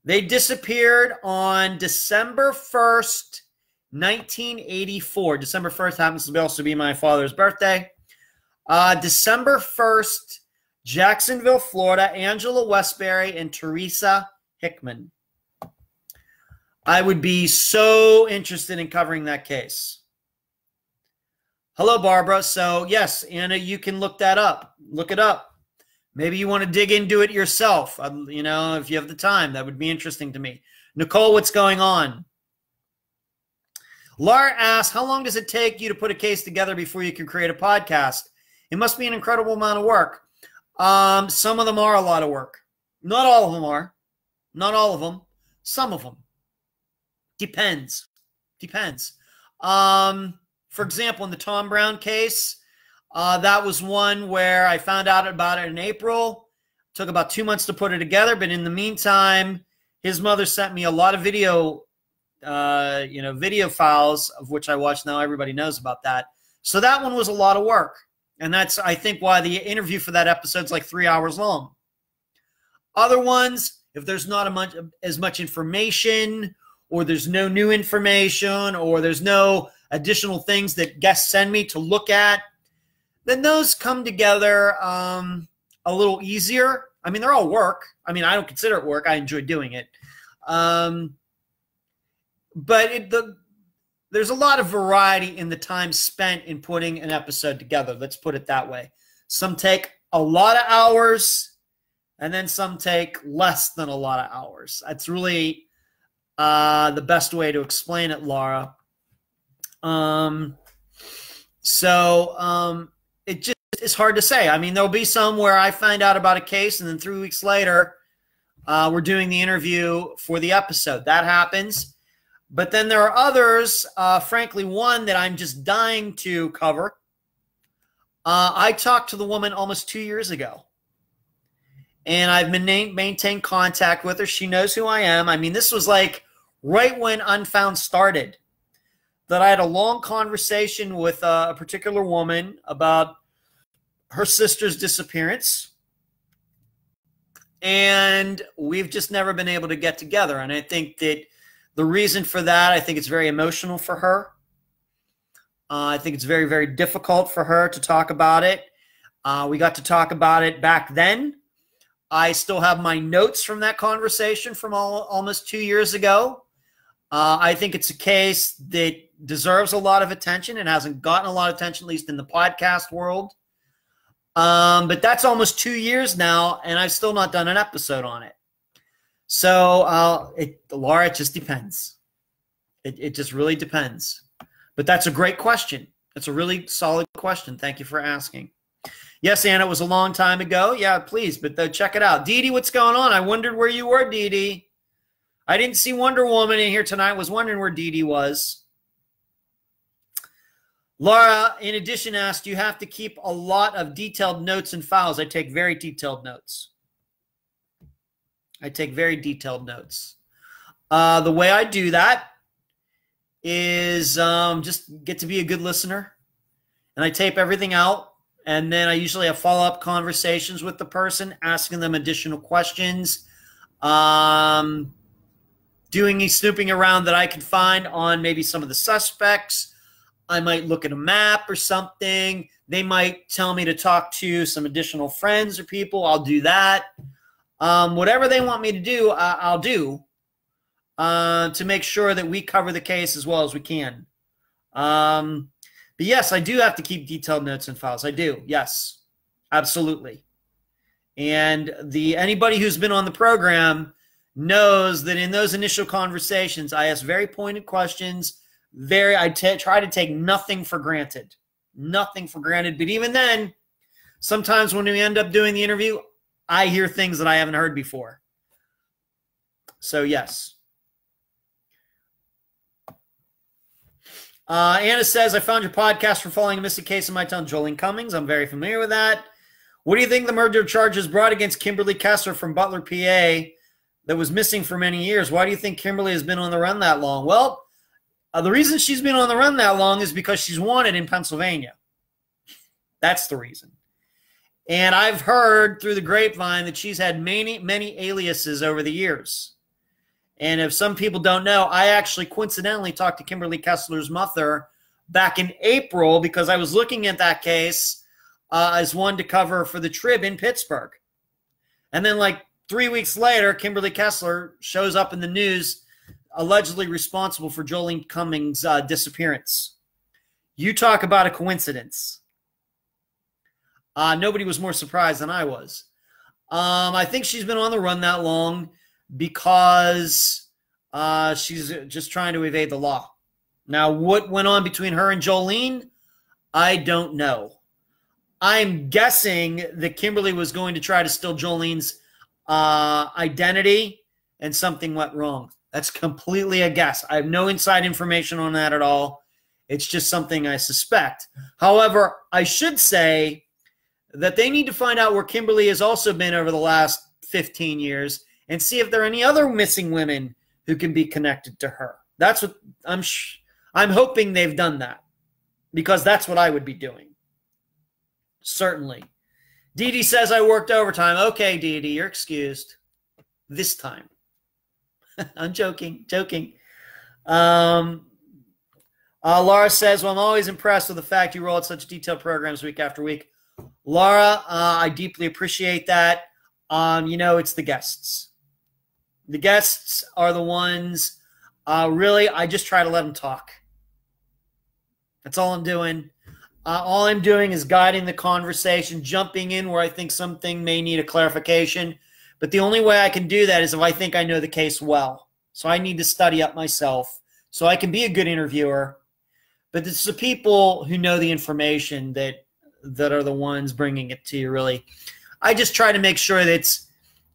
They disappeared on December 1st, 1984. December 1st happens to also be my father's birthday. December 1st, Jacksonville, Florida, Angela Westbury and Teresa Hickman. I would be so interested in covering that case. Hello, Barbara. So, yes, Anna, you can look that up. Look it up. Maybe you want to dig into it yourself. You know, if you have the time, that would be interesting to me. Nicole, what's going on? Laura asks, how long does it take you to put a case together before you can create a podcast? It must be an incredible amount of work. Some of them are a lot of work. Not all of them are. Not all of them. Some of them. Depends. Depends. For example, in the Tom Brown case, that was one where I found out about it in April. It took about 2 months to put it together, but in the meantime, his mother sent me a lot of video, video files, of which I watched. Now everybody knows about that. So that one was a lot of work. And that's, I think, why the interview for that episode is like 3 hours long. Other ones, if there's not as much information, or there's no new information, or there's no additional things that guests send me to look at, then those come together a little easier. I mean, they're all work. I mean, I don't consider it work. I enjoy doing it. But there's a lot of variety in the time spent in putting an episode together. Let's put it that way. Some take a lot of hours, and then some take less than a lot of hours. That's really the best way to explain it, Laura. It just is hard to say. I mean, there'll be some where I find out about a case, and then 3 weeks later, we're doing the interview for the episode. That happens. But then there are others, frankly, one that I'm just dying to cover. I talked to the woman almost 2 years ago, and I've maintained contact with her. She knows who I am. I mean, this was like right when Unfound started, that I had a long conversation with a particular woman about her sister's disappearance, and we've just never been able to get together. And I think that The reason for that, I think it's very emotional for her. I think it's very, very difficult for her to talk about it. We got to talk about it back then. I still have my notes from that conversation from almost 2 years ago. I think it's a case that deserves a lot of attention and hasn't gotten a lot of attention, at least in the podcast world. But that's almost 2 years now, and I've still not done an episode on it. So, Laura, it just depends. It just really depends. But that's a great question. It's a really solid question. Thank you for asking. Yes, Anna, it was a long time ago. Yeah, please, but check it out. Dee Dee, what's going on? I wondered where you were, Dee Dee. I didn't see Wonder Woman in here tonight. I was wondering where Dee Dee was. Laura, in addition, asked, you have to keep a lot of detailed notes and files. I take very detailed notes. I take very detailed notes. The way I do that is just get to be a good listener. And I tape everything out. And then I usually have follow-up conversations with the person, asking them additional questions, doing any snooping around that I can find on maybe some of the suspects. I might look at a map or something. They might tell me to talk to some additional friends or people. I'll do that. Whatever they want me to do, I'll do to make sure that we cover the case as well as we can. But yes, I do have to keep detailed notes and files. I do. Yes, absolutely. And anybody who's been on the program knows that in those initial conversations, I ask very pointed questions. I try to take nothing for granted. Nothing for granted. But even then, sometimes when we end up doing the interview, I hear things that I haven't heard before. So yes. Anna says, I found your podcast for following a missing case in my town, Jolene Cummings. I'm very familiar with that. What do you think the murder charges brought against Kimberly Kessler from Butler, PA, that was missing for many years? Why do you think Kimberly has been on the run that long? Well, the reason she's been on the run that long is because she's wanted in Pennsylvania. That's the reason. And I've heard through the grapevine that she's had many, many aliases over the years. And if some people don't know, I actually coincidentally talked to Kimberly Kessler's mother back in April because I was looking at that case as one to cover for the Trib in Pittsburgh. And then like 3 weeks later, Kimberly Kessler shows up in the news allegedly responsible for Jolene Cummings' disappearance. You talk about a coincidence. Nobody was more surprised than I was. I think she's been on the run that long because she's just trying to evade the law. Now, what went on between her and Jolene, I don't know. I'm guessing that Kimberly was going to try to steal Jolene's identity and something went wrong. That's completely a guess. I have no inside information on that at all. It's just something I suspect. However, I should say that they need to find out where Kimberly has also been over the last 15 years and see if there are any other missing women who can be connected to her. That's what I'm hoping they've done that, because that's what I would be doing. Certainly. Dee Dee says I worked overtime. Okay, Dee Dee, you're excused. This time. I'm joking. Laura says, well, I'm always impressed with the fact you roll out such detailed programs week after week. Laura, I deeply appreciate that. It's the guests. The guests are the ones, really, I just try to let them talk. That's all I'm doing. All I'm doing is guiding the conversation, jumping in where I think something may need a clarification. But the only way I can do that is if I think I know the case well. So I need to study up myself so I can be a good interviewer. But it's the people who know the information that are the ones bringing it to you, really. I just try to make sure that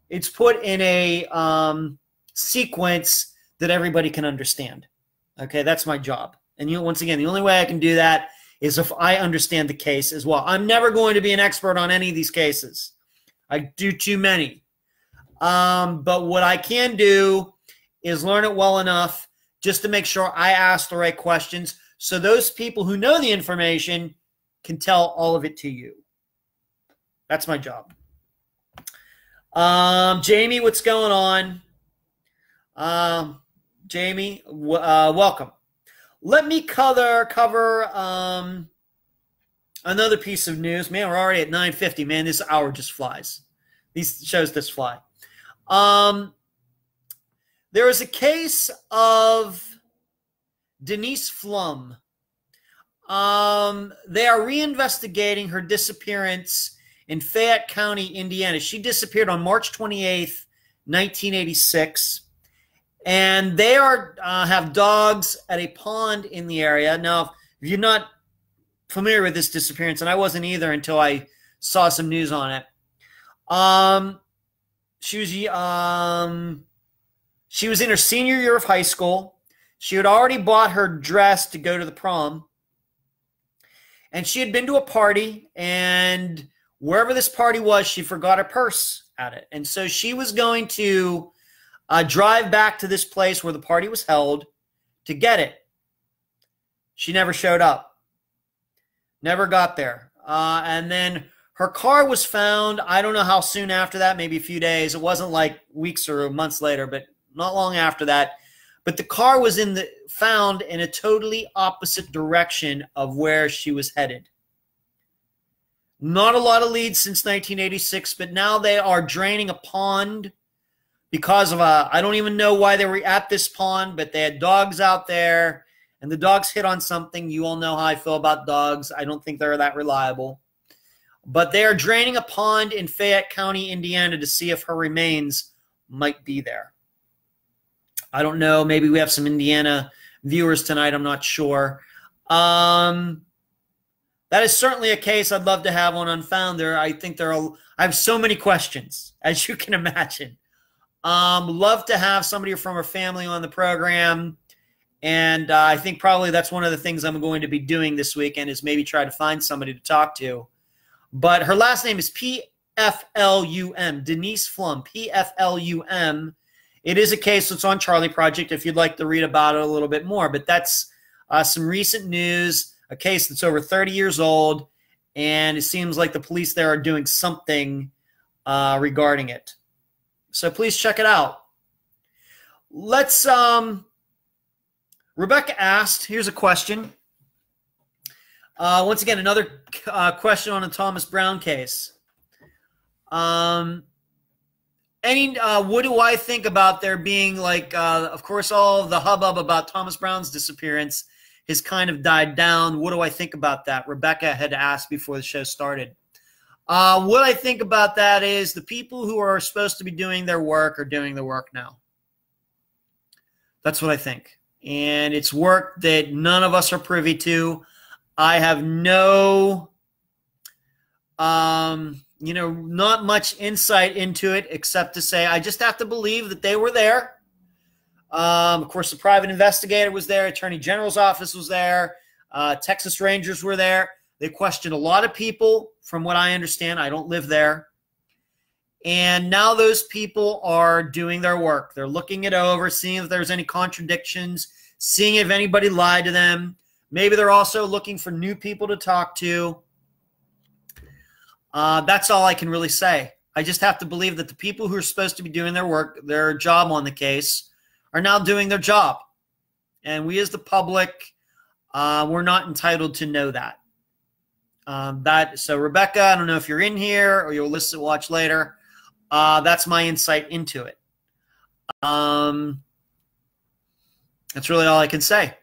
it's put in a sequence that everybody can understand. Okay, that's my job. And once again, the only way I can do that is if I understand the case as well. I'm never going to be an expert on any of these cases. I do too many. But what I can do is learn it well enough just to make sure I ask the right questions so those people who know the information can tell all of it to you. That's my job. Jamie, what's going on? Jamie, welcome. Let me cover another piece of news. Man, we're already at 9:50. Man, this hour just flies. These shows just fly. There is a case of Denise Flum. They are reinvestigating her disappearance in Fayette County, Indiana. She disappeared on March 28th, 1986. And they have dogs at a pond in the area. Now, if you're not familiar with this disappearance, and I wasn't either until I saw some news on it, she was in her senior year of high school. She had already bought her dress to go to the prom. And she had been to a party, and wherever this party was, she forgot her purse at it. And so she was going to drive back to this place where the party was held to get it. She never showed up. Never got there. And then her car was found, I don't know how soon after that, maybe a few days. It wasn't like weeks or months later, but not long after that. But the car was found in a totally opposite direction of where she was headed. Not a lot of leads since 1986, but now they are draining a pond because of I don't even know why they were at this pond, but they had dogs out there, and the dogs hit on something. You all know how I feel about dogs. I don't think they're that reliable. But they are draining a pond in Fayette County, Indiana, to see if her remains might be there. I don't know. Maybe we have some Indiana viewers tonight. I'm not sure. That is certainly a case I'd love to have on Unfound. I have so many questions, as you can imagine. Love to have somebody from her family on the program. And I think probably that's one of the things I'm going to be doing this weekend is maybe try to find somebody to talk to. But her last name is P-F-L-U-M, Denise Flum, P-F-L-U-M. It is a case that's on Charlie Project if you'd like to read about it a little bit more. But that's some recent news, a case that's over 30 years old, and it seems like the police there are doing something regarding it. So please check it out. Let's, Rebecca asked, here's a question. Once again, another question on the Thomas Brown case. What do I think about there being like, of course, all of the hubbub about Thomas Brown's disappearance has kind of died down. What do I think about that? Rebecca had asked before the show started. What I think about that is the people who are supposed to be doing their work are doing their work now. That's what I think. And it's work that none of us are privy to. I have no, not much insight into it except to say I just have to believe that they were there. Of course, the private investigator was there. Attorney General's office was there. Texas Rangers were there. They questioned a lot of people, from what I understand. I don't live there. And now those people are doing their work. They're looking it over, seeing if there's any contradictions, seeing if anybody lied to them. Maybe they're also looking for new people to talk to. That's all I can really say. I just have to believe that the people who are supposed to be doing their work, their job on the case, are now doing their job. And we as the public, we're not entitled to know that. So Rebecca, I don't know if you're in here or you'll listen, watch later. That's my insight into it. That's really all I can say.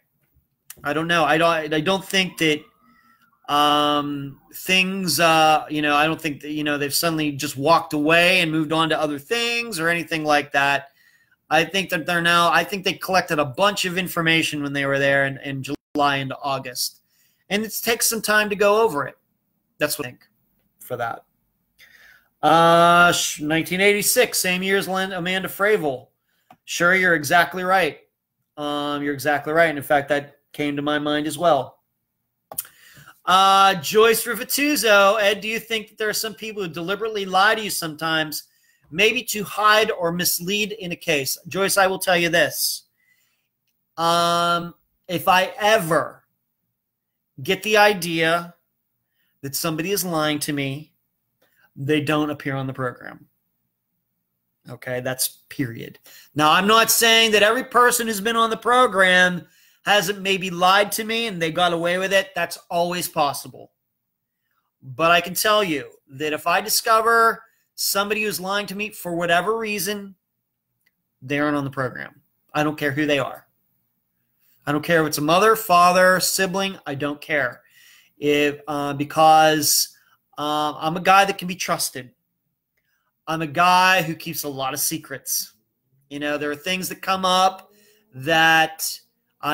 I don't know. I don't think that things, I don't think that, they've suddenly just walked away and moved on to other things or anything like that. I think that I think they collected a bunch of information when they were there in July into August. And it takes some time to go over it. That's what I think for that. 1986, same year as Amanda Fravel. Sure, you're exactly right. You're exactly right. And in fact, that came to my mind as well. Joyce Rivatuzo, Ed, do you think that there are some people who deliberately lie to you sometimes, maybe to hide or mislead in a case? Joyce, I will tell you this. If I ever get the idea that somebody is lying to me, they don't appear on the program. Okay, that's period. Now, I'm not saying that every person who's been on the program hasn't maybe lied to me and they got away with it. That's always possible. But I can tell you that if I discover somebody who's lying to me for whatever reason, they aren't on the program. I don't care who they are. I don't care if it's a mother, father, sibling. I don't care. Because I'm a guy that can be trusted. I'm a guy who keeps a lot of secrets. There are things that come up that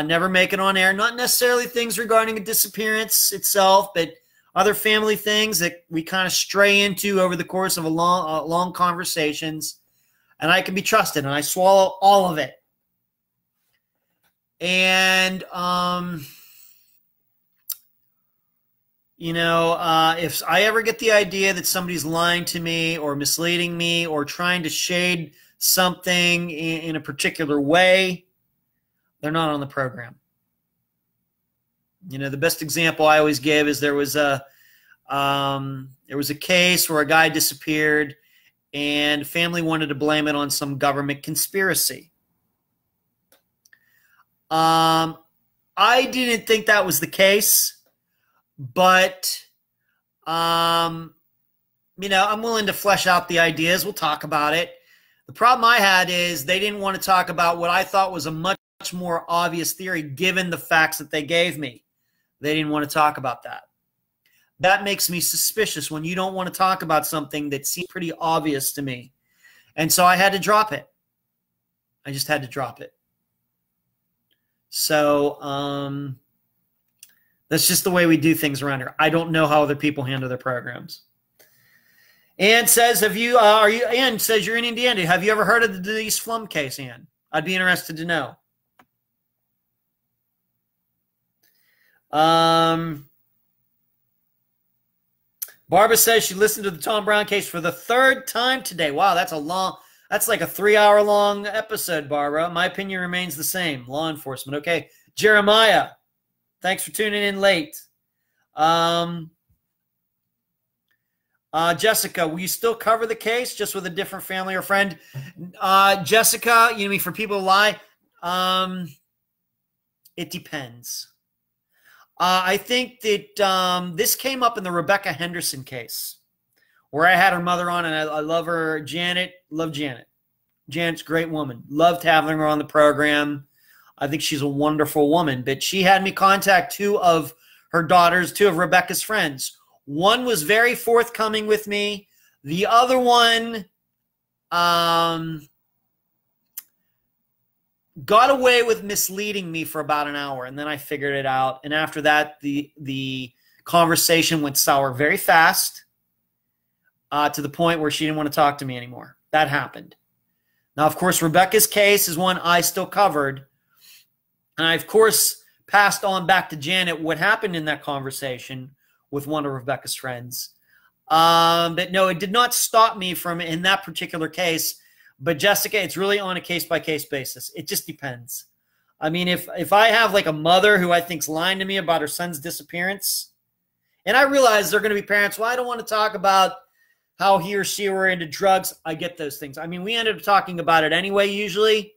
never make it on air. Not necessarily things regarding a disappearance itself, but other family things that we kind of stray into over the course of long conversations. And I can be trusted, and I swallow all of it. And, if I ever get the idea that somebody's lying to me or misleading me or trying to shade something in a particular way, they're not on the program. The best example I always give is there was a case where a guy disappeared and family wanted to blame it on some government conspiracy. I didn't think that was the case, but, I'm willing to flesh out the ideas. We'll talk about it. The problem I had is they didn't want to talk about what I thought was a much more obvious theory given the facts that they gave me. They didn't want to talk about that. That makes me suspicious when you don't want to talk about something that seemed pretty obvious to me. And so I had to drop it. I just had to drop it. So that's just the way we do things around here. I don't know how other people handle their programs. Ann says, Ann says you're in Indiana. Have you ever heard of the Denise Flum case, Ann? I'd be interested to know. Barbara says she listened to the Tom Brown case for the 3rd time today. Wow, that's like a 3-hour long episode, Barbara. My opinion remains the same. Law enforcement. Okay. Jeremiah, thanks for tuning in late. Jessica, will you still cover the case just with a different family or friend? Jessica, for people to lie? It depends. I think that this came up in the Rebecca Henderson case where I had her mother on, and I love her. Janet, love Janet. Janet's a great woman. Loved having her on the program. I think she's a wonderful woman. But she had me contact 2 of her daughters, 2 of Rebecca's friends. One was very forthcoming with me. The other one got away with misleading me for about an hour, and then I figured it out. And after that, the conversation went sour very fast to the point where she didn't want to talk to me anymore. That happened. Now, of course, Rebecca's case is one I still covered. And I, of course, passed on back to Janet what happened in that conversation with one of Rebecca's friends. But no, it did not stop me from, in that particular case. But Jessica, it's really on a case-by-case basis. It just depends. I mean, if I have like a mother who I think's lying to me about her son's disappearance, and I realize they're going to be parents, well, I don't want to talk about how he or she were into drugs. I get those things. I mean, we ended up talking about it anyway, usually.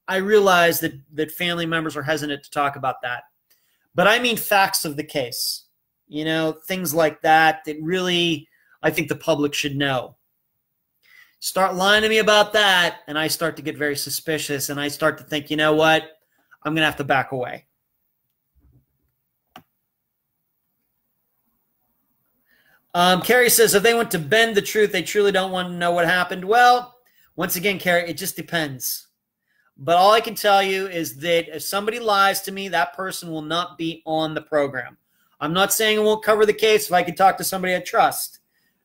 I realize that family members are hesitant to talk about that. But I mean facts of the case. Things like that really I think the public should know. Start lying to me about that, and I start to get very suspicious, and I start to think, you know what? I'm going to have to back away. Carrie says, if they want to bend the truth, they truly don't want to know what happened. Well, once again, Carrie, it just depends. But all I can tell you is that if somebody lies to me, that person will not be on the program. I'm not saying I won't cover the case if I can talk to somebody I trust.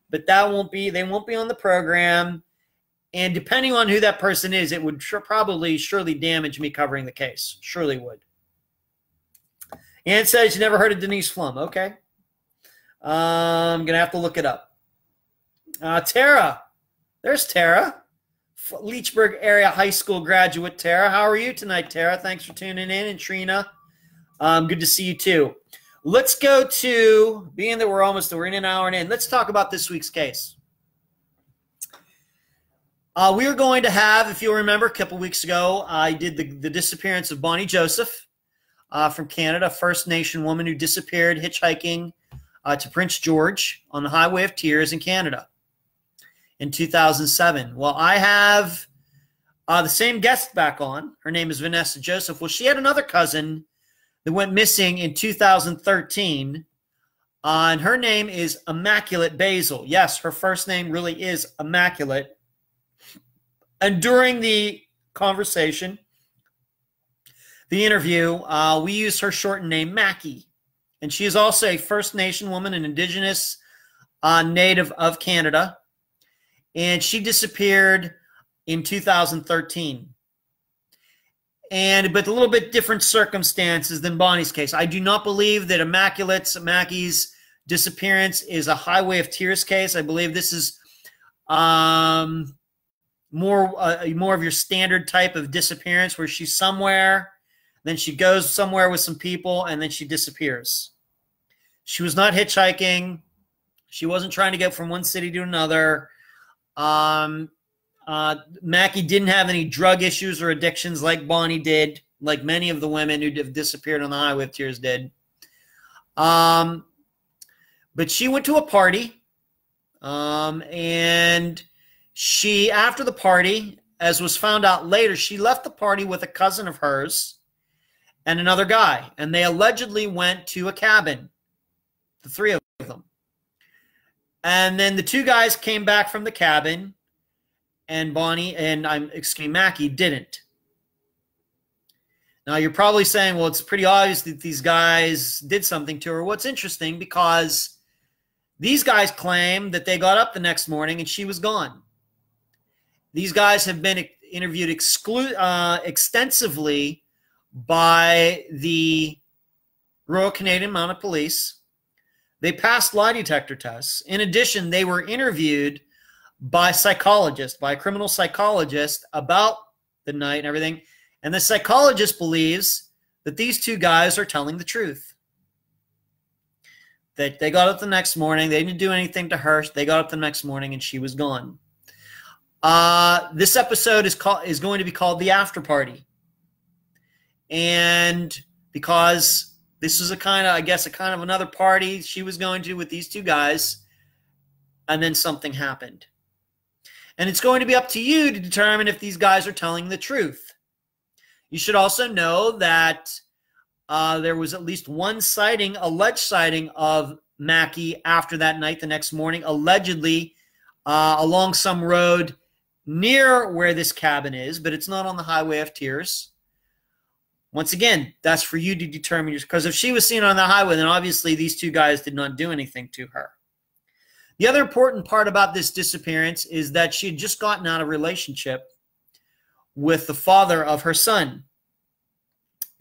But they won't be on the program. And depending on who that person is, it would surely damage me covering the case. Surely would. Ann says you never heard of Denise Flum. Okay. I'm going to have to look it up. Tara. There's Tara. Leechburg area high school graduate, Tara. How are you tonight, Tara? Thanks for tuning in. And Trina, good to see you too. Let's go to, being that we're in an hour and in, let's talk about this week's case. We are going to have, if you'll remember, a couple weeks ago, I did the disappearance of Bonnie Joseph from Canada, First Nation woman who disappeared hitchhiking to Prince George on the Highway of Tears in Canada in 2007. Well, I have the same guest back on. Her name is Vanessa Joseph. Well, she had another cousin that went missing in 2013, and her name is Immaculate Basil. Yes, her first name really is Immaculate. And during the conversation, the interview, we used her shortened name, Mackie. And she is also a First Nation woman, an Indigenous native of Canada. And she disappeared in 2013. But a little bit different circumstances than Bonnie's case. I do not believe that Mackie's disappearance is a Highway of Tears case. I believe this is more of your standard type of disappearance where she's somewhere, then she goes somewhere with some people, and then she disappears. She was not hitchhiking. She wasn't trying to get from one city to another. Mackie didn't have any drug issues or addictions like Bonnie did, like many of the women who have disappeared on the Highway of Tears did. But she went to a party, and she, after the party, as was found out later, she left the party with a cousin of hers and another guy, and they allegedly went to a cabin, the three of them. And then the two guys came back from the cabin, and Mackie didn't. Now, you're probably saying, well, it's pretty obvious that these guys did something to her. What's interesting, because these guys claim that they got up the next morning and she was gone. These guys have been interviewed extensively by the Royal Canadian Mounted Police. They passed lie detector tests. In addition, they were interviewed by psychologists, by a criminal psychologist about the night and everything. And the psychologist believes that these two guys are telling the truth. That they got up the next morning. They didn't do anything to her. They got up the next morning and she was gone. This episode is going to be called The After Party. And because this is a kind of another party she was going to with these two guys, and then something happened. And it's going to be up to you to determine if these guys are telling the truth. You should also know that there was at least one sighting, alleged sighting of Mackie after that night, the next morning, allegedly along some road near where this cabin is, but it's not on the Highway of Tears. Once again, that's for you to determine, because if she was seen on the highway, then obviously these two guys did not do anything to her. The other important part about this disappearance is that she had just gotten out of a relationship with the father of her son.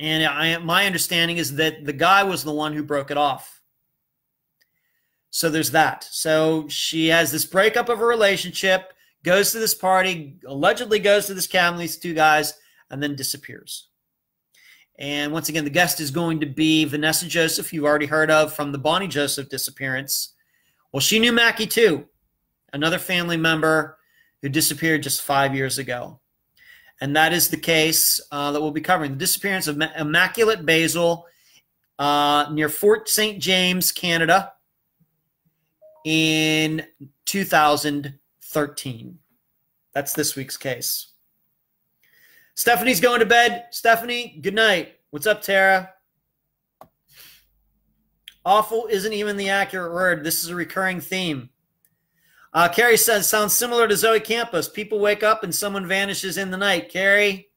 And my understanding is that the guy was the one who broke it off. So there's that. So she has this breakup of a relationship, goes to this party, allegedly goes to this cabin, these two guys, and then disappears. And once again, the guest is going to be Vanessa Joseph, you've already heard of from the Bonnie Joseph disappearance. Well, she knew Mackie too, another family member who disappeared just 5 years ago. And that is the case that we'll be covering. The disappearance of Immaculate Basil near Fort St. James, Canada in 2013. That's this week's case. Stephanie's going to bed. Stephanie, good night. What's up, Tara? Awful isn't even the accurate word. This is a recurring theme. Carrie says, sounds similar to Zoe Campos. People wake up and someone vanishes in the night. Carrie,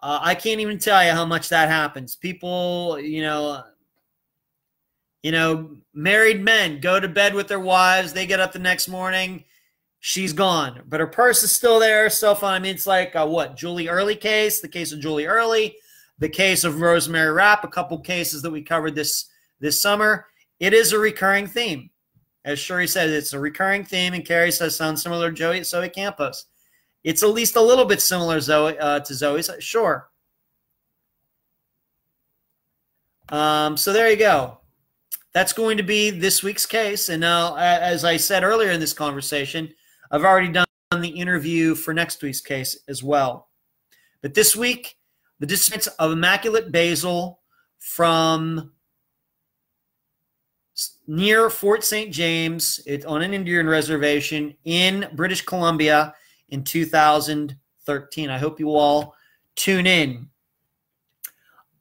I can't even tell you how much that happens. People, married men go to bed with their wives. They get up the next morning. She's gone. But her purse is still there. Cell phone. I mean, it's like Julie Early case, the case of Julie Early, the case of Rosemary Rapp, a couple cases that we covered this summer. It is a recurring theme. As Shuri said, it's a recurring theme, and Carrie says sounds similar to Zoe Campos. It's at least a little bit similar to Zoe's, sure. So there you go. That's going to be this week's case. And now, as I said earlier in this conversation, I've already done on the interview for next week's case as well. But this week, the Disappearance of Immaculate Basil from near Fort St. James, it's on an Indian reservation in British Columbia in 2013. I hope you all tune in.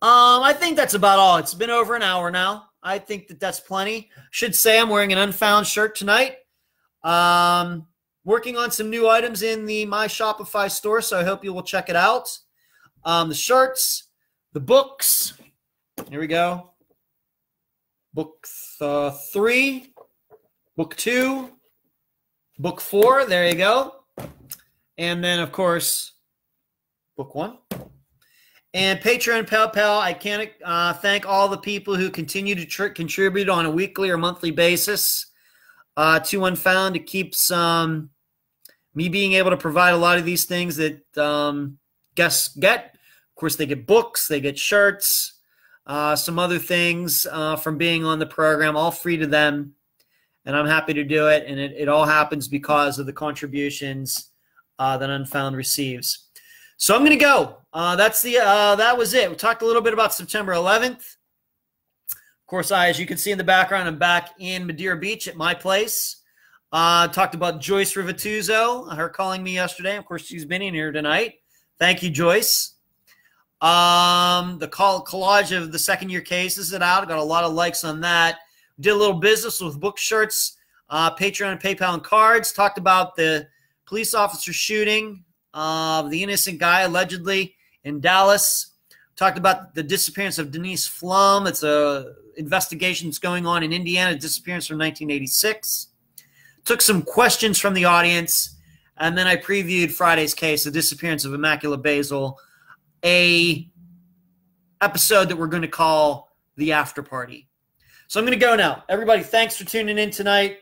I think that's about all. It's been over an hour now. I think that's plenty. Should say I'm wearing an Unfound shirt tonight. Working on some new items in the My Shopify store, so I hope you will check it out. The shirts, the books. Here we go. Book 3, book 2, book 4. There you go. And then, of course, book 1. And Patreon and PayPal, I can't thank all the people who continue to contribute on a weekly or monthly basis to Unfound. It keeps me being able to provide a lot of these things that guests get. Of course, they get books, they get shirts, some other things from being on the program, all free to them. And I'm happy to do it. And it all happens because of the contributions that Unfound receives. So I'm going to go. That was it. We talked a little bit about September 11th. Of course, as you can see in the background, I'm back in Madeira Beach at my place. Talked about Joyce Rivatuzo, her calling me yesterday. Of course, she's been in here tonight. Thank you, Joyce. The collage of the second-year cases is out. I got a lot of likes on that. Did a little business with book shirts, Patreon and PayPal and cards. Talked about the police officer shooting the innocent guy allegedly in Dallas. Talked about the disappearance of Denise Flum. It's a investigation that's going on in Indiana, disappearance from 1986. Took some questions from the audience, and then I previewed Friday's case, the disappearance of Immaculate Basil, a episode that we're going to call The After Party. So I'm going to go now. Everybody, thanks for tuning in tonight.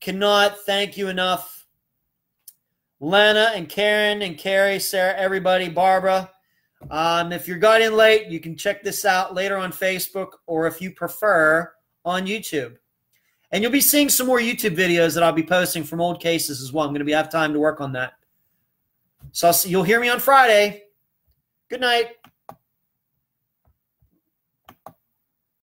Cannot thank you enough. Lana and Karen and Carrie, Sarah, everybody, Barbara. If you got in late, you can check this out later on Facebook, or if you prefer, on YouTube. And you'll be seeing some more YouTube videos that I'll be posting from old cases as well. I'm going to have time to work on that. So you'll hear me on Friday. Good night.